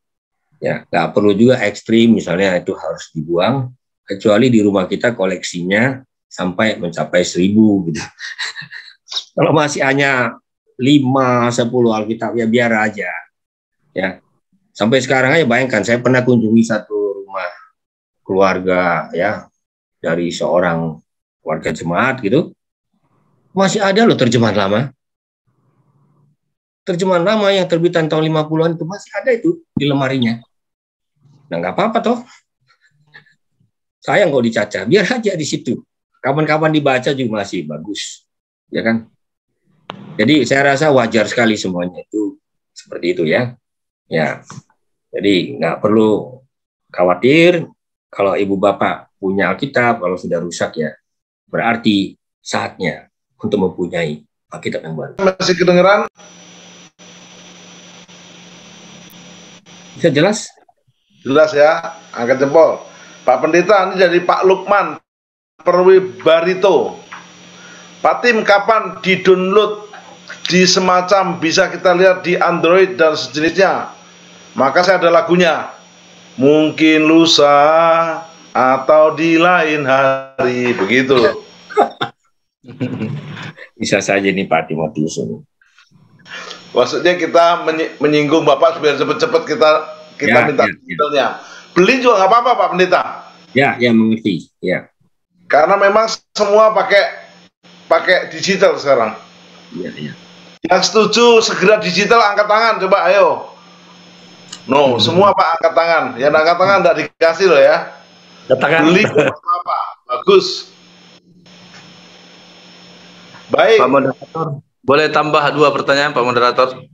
Ya, nggak perlu juga ekstrim, misalnya itu harus dibuang, kecuali di rumah kita koleksinya sampai mencapai 1000 gitu. Kalau masih hanya 5-10 Alkitab ya biar aja. Ya, sampai sekarang aja bayangkan, saya pernah kunjungi satu rumah keluarga ya dari seorang warga jemaat gitu, masih ada loh terjemahan lama. Terjemahan lama yang terbitan tahun 50-an itu masih ada itu di lemarinya. Nah, nggak apa-apa toh. Sayang kok dicacah, biar aja di situ. Kapan-kapan dibaca juga masih bagus, ya kan? Jadi saya rasa wajar sekali semuanya itu seperti itu ya. Ya, jadi nggak perlu khawatir kalau ibu bapak punya Alkitab, kalau sudah rusak ya berarti saatnya untuk mempunyai Alkitab yang baru. Masih kedengeran? Bisa jelas? Jelas ya, angkat jempol. Pak Pendeta, ini dari Pak Lukman Perwibarito. Pak Tim, kapan di-download di semacam bisa kita lihat di Android dan sejenisnya? Maka saya ada lagunya. Mungkin lusa atau di lain hari, begitu. Bisa saja nih Pak Timotius. Maksudnya kita menyinggung Bapak biar cepat-cepat kita Ya, minta ya. detailnya. Beli juga nggak apa-apa Pak Pendeta. Ya, mengerti. Ya. Karena memang semua pakai digital sekarang. Ya. Yang setuju segera digital angkat tangan, coba ayo. No, semua Pak angkat tangan. Yang angkat tangan nggak dikasih loh ya. Katakan. Beli apa? Bagus. Baik. Pak Moderator, boleh tambah 2 pertanyaan Pak Moderator?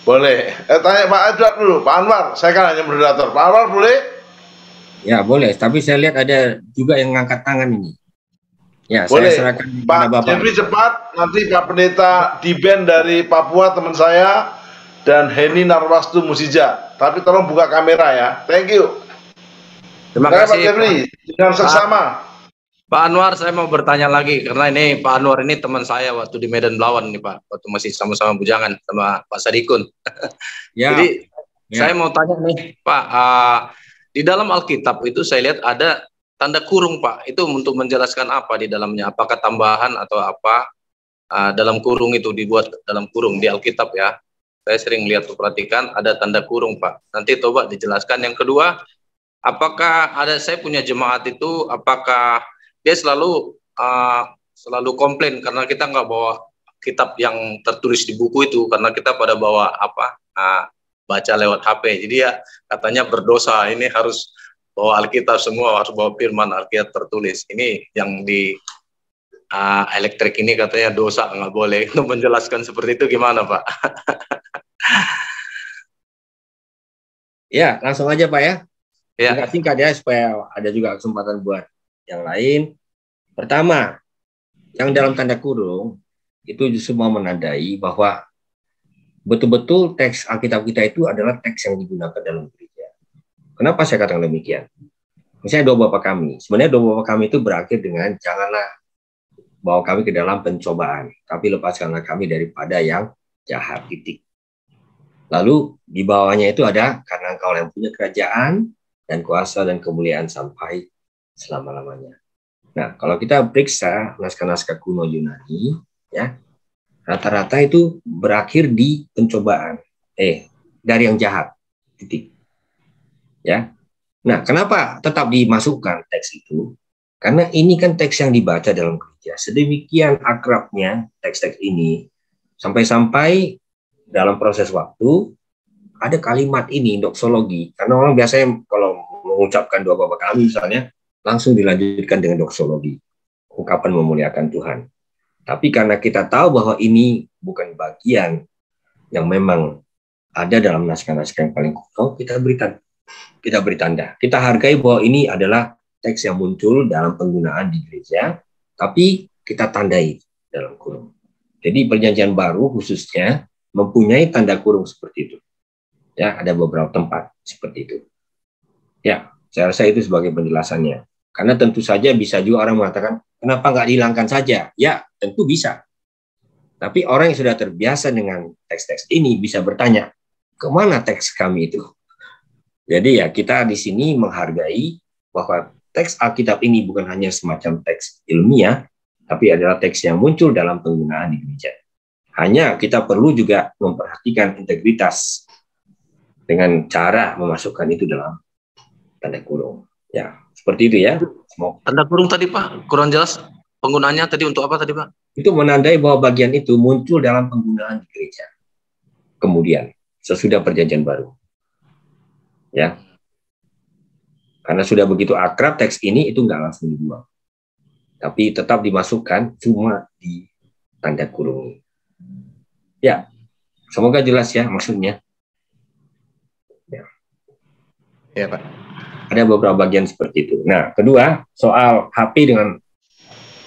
Boleh. Tanya Pak Edward dulu, Pak Anwar. Saya kan hanya moderator. Pak Anwar boleh? Ya, boleh. Tapi saya lihat ada juga yang ngangkat tangan ini. Ya, Boleh. saya serahkan Pak kepada Bapak. Jeffrey cepat. Nanti Pak Pendeta Diben dari Papua teman saya dan Heni Narwastu Musija. Tapi tolong buka kamera ya. Thank you. Terima Pak kasih Jeffrey. Dengan seksama. Pak Anwar, saya mau bertanya lagi karena ini Pak Anwar ini teman saya waktu di Medan Belawan nih Pak, waktu masih sama-sama bujangan sama Pak Sadikun. Ya. Jadi Ya. saya mau tanya nih Pak, di dalam Alkitab itu saya lihat ada tanda kurung Pak, itu untuk menjelaskan apa di dalamnya? Apakah tambahan atau apa? Dalam kurung itu dibuat dalam kurung di Alkitab ya. Saya sering lihat perhatikan ada tanda kurung Pak. Nanti coba dijelaskan. Yang kedua, apakah saya punya jemaat itu apakah dia selalu komplain karena kita nggak bawa kitab yang tertulis di buku itu karena kita pada bawa baca lewat HP. Jadi ya katanya berdosa, ini harus bawa Alkitab semua, harus bawa firman Alkitab tertulis. Ini yang di elektrik ini katanya dosa, nggak boleh. Untuk menjelaskan seperti itu gimana Pak? Ya, langsung aja Pak ya. Ya. Singkat ya supaya ada juga kesempatan buat yang lain. Pertama, yang dalam tanda kurung itu semua menandai bahwa betul-betul teks Alkitab kita itu adalah teks yang digunakan dalam gereja. Kenapa saya katakan demikian? Misalnya doa Bapa kami. Sebenarnya doa Bapa kami itu berakhir dengan janganlah bawa kami ke dalam pencobaan, tapi lepaskanlah kami daripada yang jahat, titik. Lalu di bawahnya itu ada karena Engkau yang punya kerajaan dan kuasa dan kemuliaan sampai selama-lamanya. Nah, kalau kita periksa naskah-naskah kuno Yunani, ya, rata-rata itu berakhir di pencobaan, dari yang jahat, titik. Ya. Nah, kenapa tetap dimasukkan teks itu? Karena ini kan teks yang dibaca dalam gereja. Sedemikian akrabnya teks-teks ini, sampai-sampai dalam proses waktu ada kalimat ini, doksologi. Karena orang biasanya kalau mengucapkan doa Bapa kami misalnya, langsung dilanjutkan dengan doksologi, ungkapan memuliakan Tuhan. Tapi karena kita tahu bahwa ini bukan bagian yang memang ada dalam naskah-naskah yang paling kuno, kita beri tanda. Kita hargai bahwa ini adalah teks yang muncul dalam penggunaan di gereja, tapi kita tandai dalam kurung. Jadi perjanjian baru khususnya mempunyai tanda kurung seperti itu. Ya, ada beberapa tempat seperti itu. Ya, saya rasa itu sebagai penjelasannya. Karena tentu saja bisa juga orang mengatakan, kenapa nggak dihilangkan saja? Ya, tentu bisa. Tapi orang yang sudah terbiasa dengan teks-teks ini bisa bertanya, kemana teks kami itu? Jadi ya kita di sini menghargai bahwa teks Alkitab ini bukan hanya semacam teks ilmiah, tapi adalah teks yang muncul dalam penggunaan di gereja. Hanya kita perlu juga memperhatikan integritas dengan cara memasukkan itu dalam tanda kurung. Ya, seperti itu ya. Tanda kurung tadi Pak, kurang jelas penggunaannya tadi untuk apa tadi Pak? Itu menandai bahwa bagian itu muncul dalam penggunaan di gereja. Kemudian, sesudah perjanjian baru. Ya. Karena sudah begitu akrab teks ini, itu nggak langsung dibuang. Tapi tetap dimasukkan cuma di tanda kurung. Ya, semoga jelas ya maksudnya. Ya, ya Pak. Ada beberapa bagian seperti itu. Nah, kedua, soal HP dengan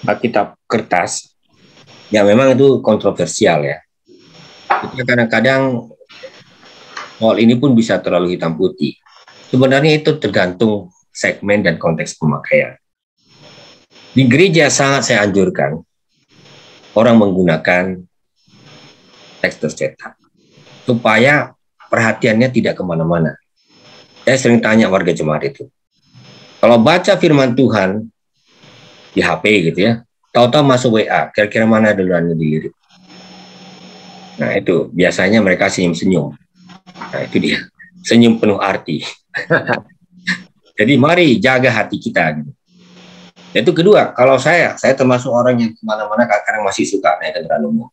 Alkitab kertas, ya memang itu kontroversial ya. Kita kadang-kadang soal ini pun bisa terlalu hitam putih. Sebenarnya itu tergantung segmen dan konteks pemakaian. Di gereja sangat saya anjurkan orang menggunakan teks tercetak supaya perhatiannya tidak kemana-mana. Saya sering tanya warga jemaat itu, kalau baca firman Tuhan di HP gitu ya, tahu-tahu masuk WA, kira-kira mana duluan dilirik. Nah itu biasanya mereka senyum-senyum. Nah itu dia, senyum penuh arti. Jadi mari jaga hati kita. Gitu. Itu kedua, kalau saya termasuk orang yang kemana-mana kadang masih suka naik kendaraan umum,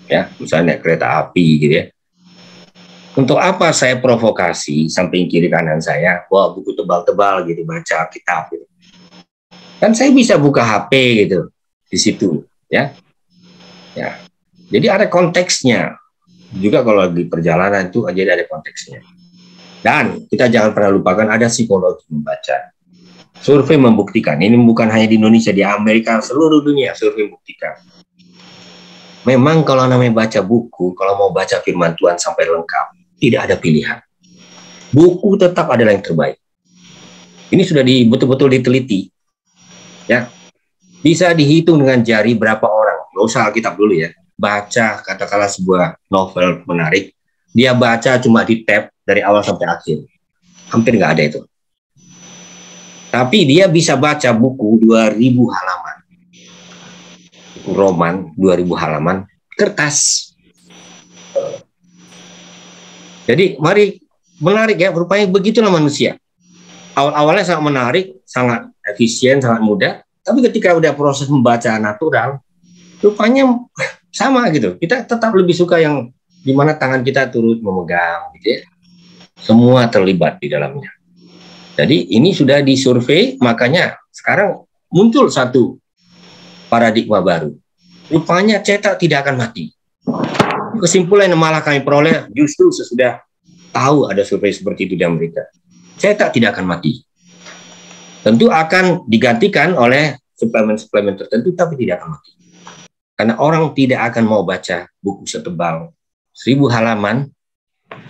ya, misalnya kereta api gitu ya. Untuk apa saya provokasi samping kiri kanan saya, wah buku tebal-tebal gitu baca kitab gitu. Kan saya bisa buka HP gitu di situ, ya. Ya. Jadi ada konteksnya. Juga kalau di perjalanan itu jadi ada konteksnya. Dan kita jangan pernah lupakan ada psikologi membaca. Survei membuktikan, ini bukan hanya di Indonesia, di Amerika, seluruh dunia survei membuktikan. Memang kalau namanya baca buku, kalau mau baca firman Tuhan sampai lengkap, tidak ada pilihan. Buku tetap adalah yang terbaik. Ini sudah betul-betul diteliti. Ya, bisa dihitung dengan jari berapa orang. Nggak usah Alkitab dulu ya. Baca katakanlah sebuah novel menarik, dia baca cuma di tab dari awal sampai akhir. Hampir nggak ada itu. Tapi dia bisa baca buku 2000 halaman. Roman 2000 halaman kertas. Jadi mari menarik ya, rupanya begitulah manusia. Awal-awalnya sangat menarik, sangat efisien, sangat mudah, tapi ketika udah proses membaca natural, rupanya sama gitu. Kita tetap lebih suka yang dimana tangan kita turut memegang gitu ya. Semua terlibat di dalamnya. Jadi ini sudah disurvei, makanya sekarang muncul satu paradigma baru. Rupanya cetak tidak akan mati. Kesimpulan yang malah kami peroleh justru sesudah tahu ada survei seperti itu di Amerika. Cetak tidak akan mati. Tentu akan digantikan oleh suplemen-suplemen tertentu, tapi tidak akan mati. Karena orang tidak akan mau baca buku setebal 1000 halaman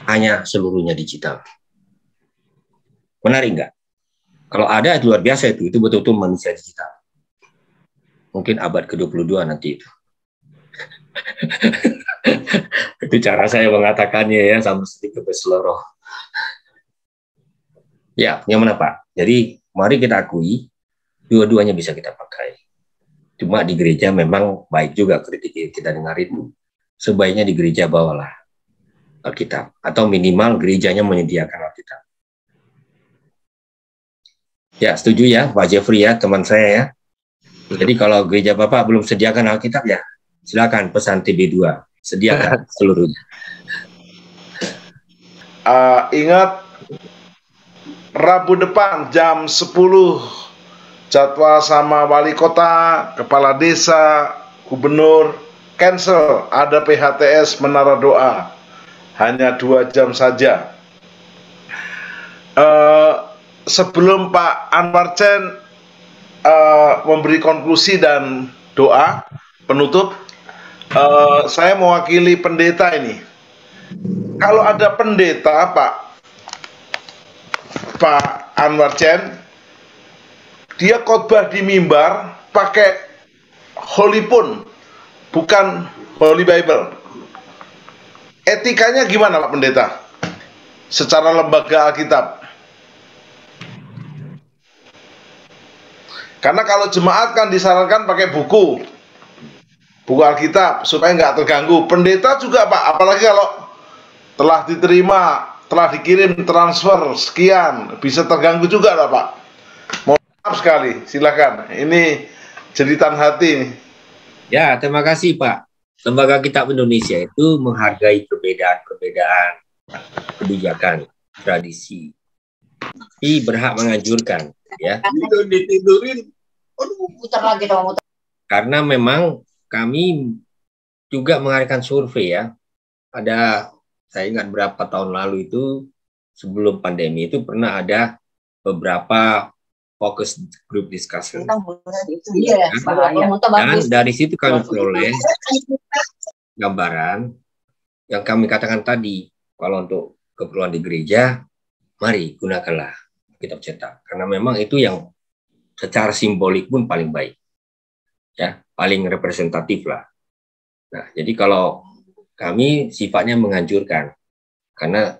hanya seluruhnya digital. Menarik nggak? Kalau ada luar biasa itu betul-betul manusia digital. Mungkin abad ke-22 nanti itu. Itu cara saya mengatakannya ya, sama sedikit berseloroh. Ya, yang mana Pak? Jadi mari kita akui dua-duanya bisa kita pakai. Cuma di gereja memang baik juga kritik kita dengar itu. Sebaiknya di gereja bawalah Alkitab. Atau minimal gerejanya menyediakan Alkitab. Ya, setuju ya Pak Jeffrey ya, teman saya ya. Jadi kalau gereja Bapak belum sediakan Alkitab ya, silakan pesan TB2. Sediakan seluruhnya. Ingat, Rabu depan jam 10 jadwal sama wali kota, kepala desa, gubernur, cancel, ada PHTS Menara Doa, hanya 2 jam saja. Sebelum Pak Anwar Chen memberi konklusi dan doa penutup, saya mewakili pendeta ini. Kalau ada pendeta Pak Anwar Chen, dia khotbah di mimbar pakai Holy Phone, bukan Holy Bible. Etikanya gimana Pak Pendeta? Secara lembaga Alkitab. Karena kalau jemaat kan disarankan pakai buku Alkitab supaya nggak terganggu. Pendeta juga Pak, apalagi kalau telah diterima, telah dikirim transfer sekian, bisa terganggu juga lah Pak. Mohon maaf sekali, silakan. Ini jeritan hati. Ya, terima kasih Pak. Lembaga Kitab Indonesia itu menghargai perbedaan-perbedaan kebijakan, tradisi. Tapi berhak menganjurkan, ya. Ditidurin. Aduh, putar lagi dong. Karena memang kami juga mengadakan survei ya. Ada, saya ingat berapa tahun lalu itu, sebelum pandemi itu pernah ada beberapa focus group discussion. Dan dari situ kami peroleh gambaran yang kami katakan tadi, kalau untuk keperluan di gereja, mari gunakanlah kitab cetak. Karena memang itu yang secara simbolik pun paling baik. Ya, paling representatif lah. Nah, jadi kalau kami sifatnya menganjurkan, karena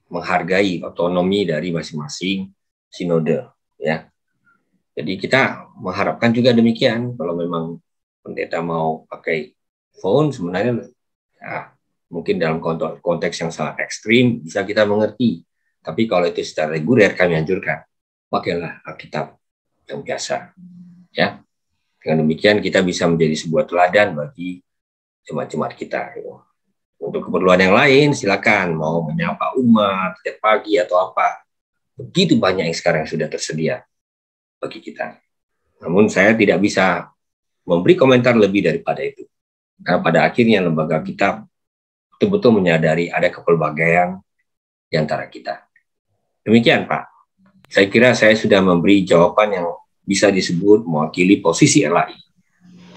menghargai otonomi dari masing-masing sinode, ya. Jadi kita mengharapkan juga demikian. Kalau memang pendeta mau pakai phone, sebenarnya ya, mungkin dalam konteks yang sangat ekstrim bisa kita mengerti. Tapi kalau itu secara reguler kami anjurkan, pakailah Alkitab yang biasa. Ya, dengan demikian kita bisa menjadi sebuah teladan bagi jemaat-jemaat kita. Untuk keperluan yang lain, silakan mau menyapa umat setiap pagi atau apa. Begitu banyak yang sekarang sudah tersedia bagi kita. Namun saya tidak bisa memberi komentar lebih daripada itu. Karena pada akhirnya lembaga kitab betul-betul menyadari ada kepelbagaian di antara kita. Demikian Pak. Saya kira saya sudah memberi jawaban yang bisa disebut mewakili posisi LAI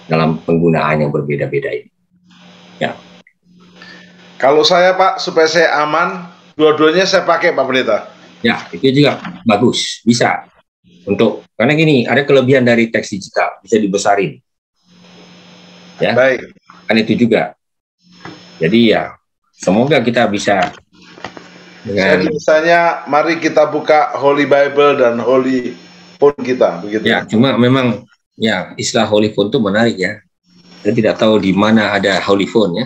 dalam penggunaan yang berbeda-beda ini. Ya. Kalau saya Pak, supaya saya aman, dua-duanya saya pakai Pak Pendeta. Ya, itu juga bagus, bisa. Karena gini, ada kelebihan dari teks digital, bisa dibesarin. Ya, baik. Kan itu juga. Jadi ya, semoga kita bisa dengan... Misalnya, mari kita buka Holy Bible dan Holy Phone kita, begitu. Ya, cuma memang ya istilah Holy Phone itu menarik ya. Saya tidak tahu di mana ada Holy Phone ya.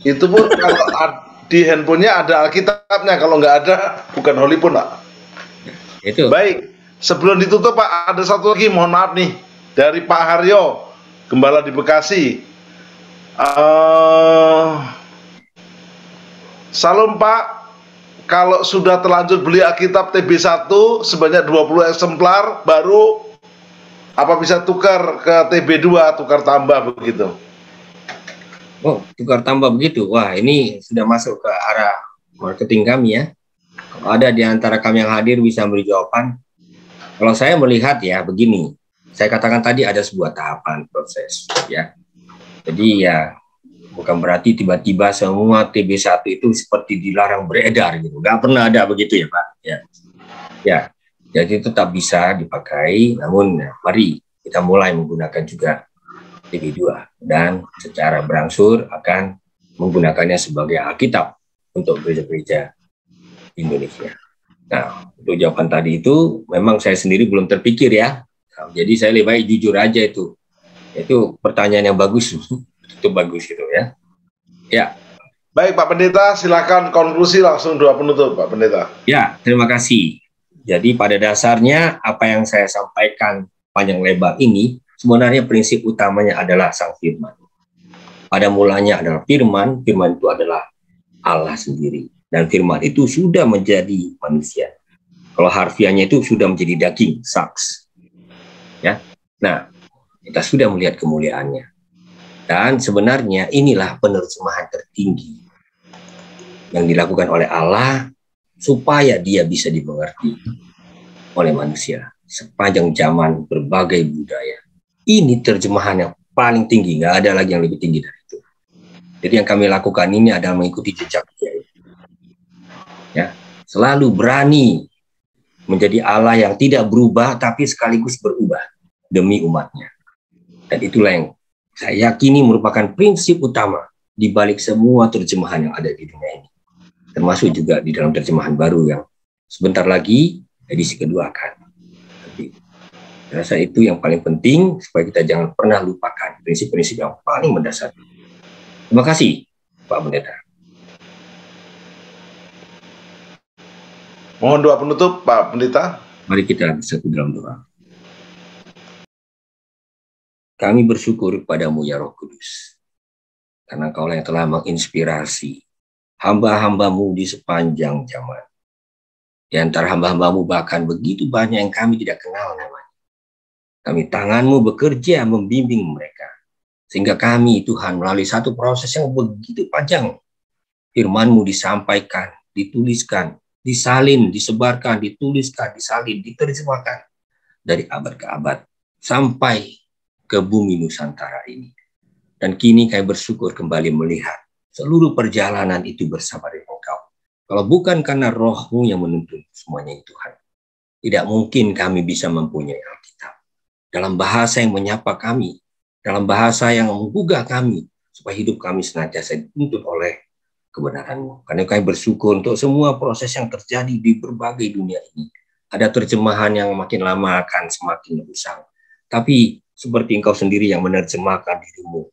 Itu pun kalau di handphonenya ada Alkitabnya, kalau nggak ada bukan Holy Phone Pak. Itu. Baik, sebelum ditutup Pak, ada satu lagi, mohon maaf nih, dari Pak Haryo, Gembala di Bekasi. Salam Pak, kalau sudah terlanjur beli Alkitab TB1 sebanyak 20 eksemplar baru, apa bisa tukar ke TB2, tukar tambah begitu? Oh, tukar tambah begitu. Wah, ini sudah masuk ke arah marketing kami ya. Kalau ada di antara kami yang hadir bisa beri jawaban. Kalau saya melihat ya begini, saya katakan tadi ada sebuah tahapan proses ya. Jadi ya bukan berarti tiba-tiba semua TB1 itu seperti dilarang beredar gitu. Nggak pernah ada begitu ya Pak. Ya, jadi tetap bisa dipakai, namun ya, mari kita mulai menggunakan juga TB2 dan secara berangsur akan menggunakannya sebagai Alkitab untuk gereja-gereja Indonesia. Nah, untuk jawaban tadi itu memang saya sendiri belum terpikir ya. Nah, jadi saya lebih baik jujur aja itu. Itu pertanyaan yang bagus. Itu bagus gitu ya. Ya. Baik Pak Pendeta, silakan konklusi langsung doa penutup Pak Pendeta. Ya, terima kasih. Jadi pada dasarnya apa yang saya sampaikan panjang lebar ini sebenarnya prinsip utamanya adalah Sang Firman. Pada mulanya adalah Firman, Firman itu adalah Allah sendiri. Dan Firman itu sudah menjadi manusia. Kalau harfiahnya itu sudah menjadi daging, saks. Ya. Nah, kita sudah melihat kemuliaannya. Dan sebenarnya inilah penerjemahan tertinggi yang dilakukan oleh Allah supaya dia bisa dimengerti oleh manusia sepanjang zaman berbagai budaya. Ini terjemahan yang paling tinggi, nggak ada lagi yang lebih tinggi dari itu. Jadi yang kami lakukan ini adalah mengikuti jejak dia. Ya, selalu berani menjadi Allah yang tidak berubah tapi sekaligus berubah demi umatnya. Dan itulah yang saya yakini merupakan prinsip utama di balik semua terjemahan yang ada di dunia ini. Termasuk juga di dalam terjemahan baru yang sebentar lagi edisi kedua akan. Tapi saya rasa itu yang paling penting supaya kita jangan pernah lupakan prinsip-prinsip yang paling mendasar. Terima kasih, Pak Pendeta. Mohon doa penutup Pak Pendeta. Mari kita bersatu dalam doa. Kami bersyukur padamu ya Roh Kudus, karena Engkau yang telah menginspirasi hamba-hambamu di sepanjang zaman. Di antara hamba-hambamu bahkan begitu banyak yang kami tidak kenal namanya. Kami tanganmu bekerja membimbing mereka. Sehingga kami Tuhan melalui satu proses yang begitu panjang. Firman-Mu disampaikan, dituliskan, disalin, disebarkan, dituliskan, disalin, diterjemahkan. Dari abad ke abad sampai ke bumi Nusantara ini. Dan kini kami bersyukur kembali melihat seluruh perjalanan itu bersama dengan Engkau. Kalau bukan karena Roh-Mu yang menuntun semuanya itu Tuhan, tidak mungkin kami bisa mempunyai Alkitab. Dalam bahasa yang menyapa kami, dalam bahasa yang menggugah kami, supaya hidup kami senantiasa dituntun oleh kebenaran-Mu. Karena kami bersyukur untuk semua proses yang terjadi di berbagai dunia ini. Ada terjemahan yang makin lama akan semakin usang. Tapi seperti Engkau sendiri yang menerjemahkan dirimu,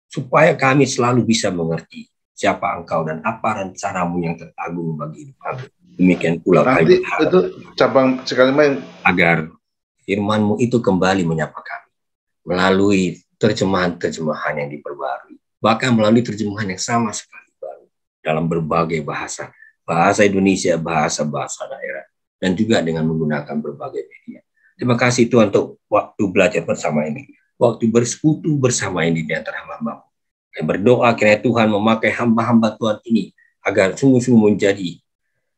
supaya kami selalu bisa mengerti siapa Engkau dan apa rencana-Mu yang teragung bagi hidup kami. Demikian pula kami berharap itu cabang sekali main agar firman-Mu itu kembali menyapa kami melalui terjemahan-terjemahan yang diperbarui, bahkan melalui terjemahan yang sama sekali baru dalam berbagai bahasa, bahasa Indonesia, bahasa-bahasa daerah, dan juga dengan menggunakan berbagai media. Terima kasih Tuhan untuk waktu belajar bersama ini, waktu bersekutu bersama ini di antara hamba-Mu. Saya berdoa kiranya Tuhan memakai hamba-hamba Tuhan ini agar sungguh-sungguh menjadi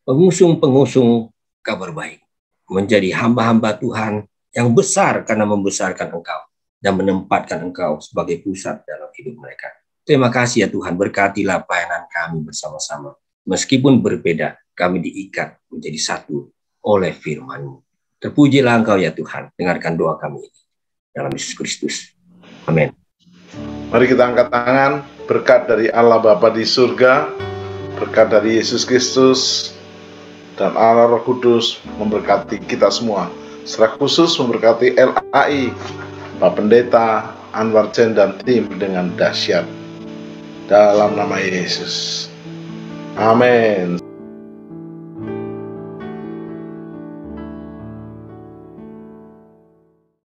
pengusung-pengusung kabar baik, menjadi hamba-hamba Tuhan yang besar karena membesarkan Engkau dan menempatkan Engkau sebagai pusat dalam hidup mereka. Terima kasih ya Tuhan, berkatilah pelayanan kami bersama-sama. Meskipun berbeda, kami diikat menjadi satu oleh firman-Mu. Terpujilah Engkau ya Tuhan, dengarkan doa kami ini dalam Yesus Kristus. Amin. Mari kita angkat tangan, berkat dari Allah Bapa di surga, berkat dari Yesus Kristus, dan Allah Roh Kudus memberkati kita semua. Secara khusus memberkati LAI, Pak Pendeta Anwar Chen dan tim dengan dahsyat. Dalam nama Yesus. Amin.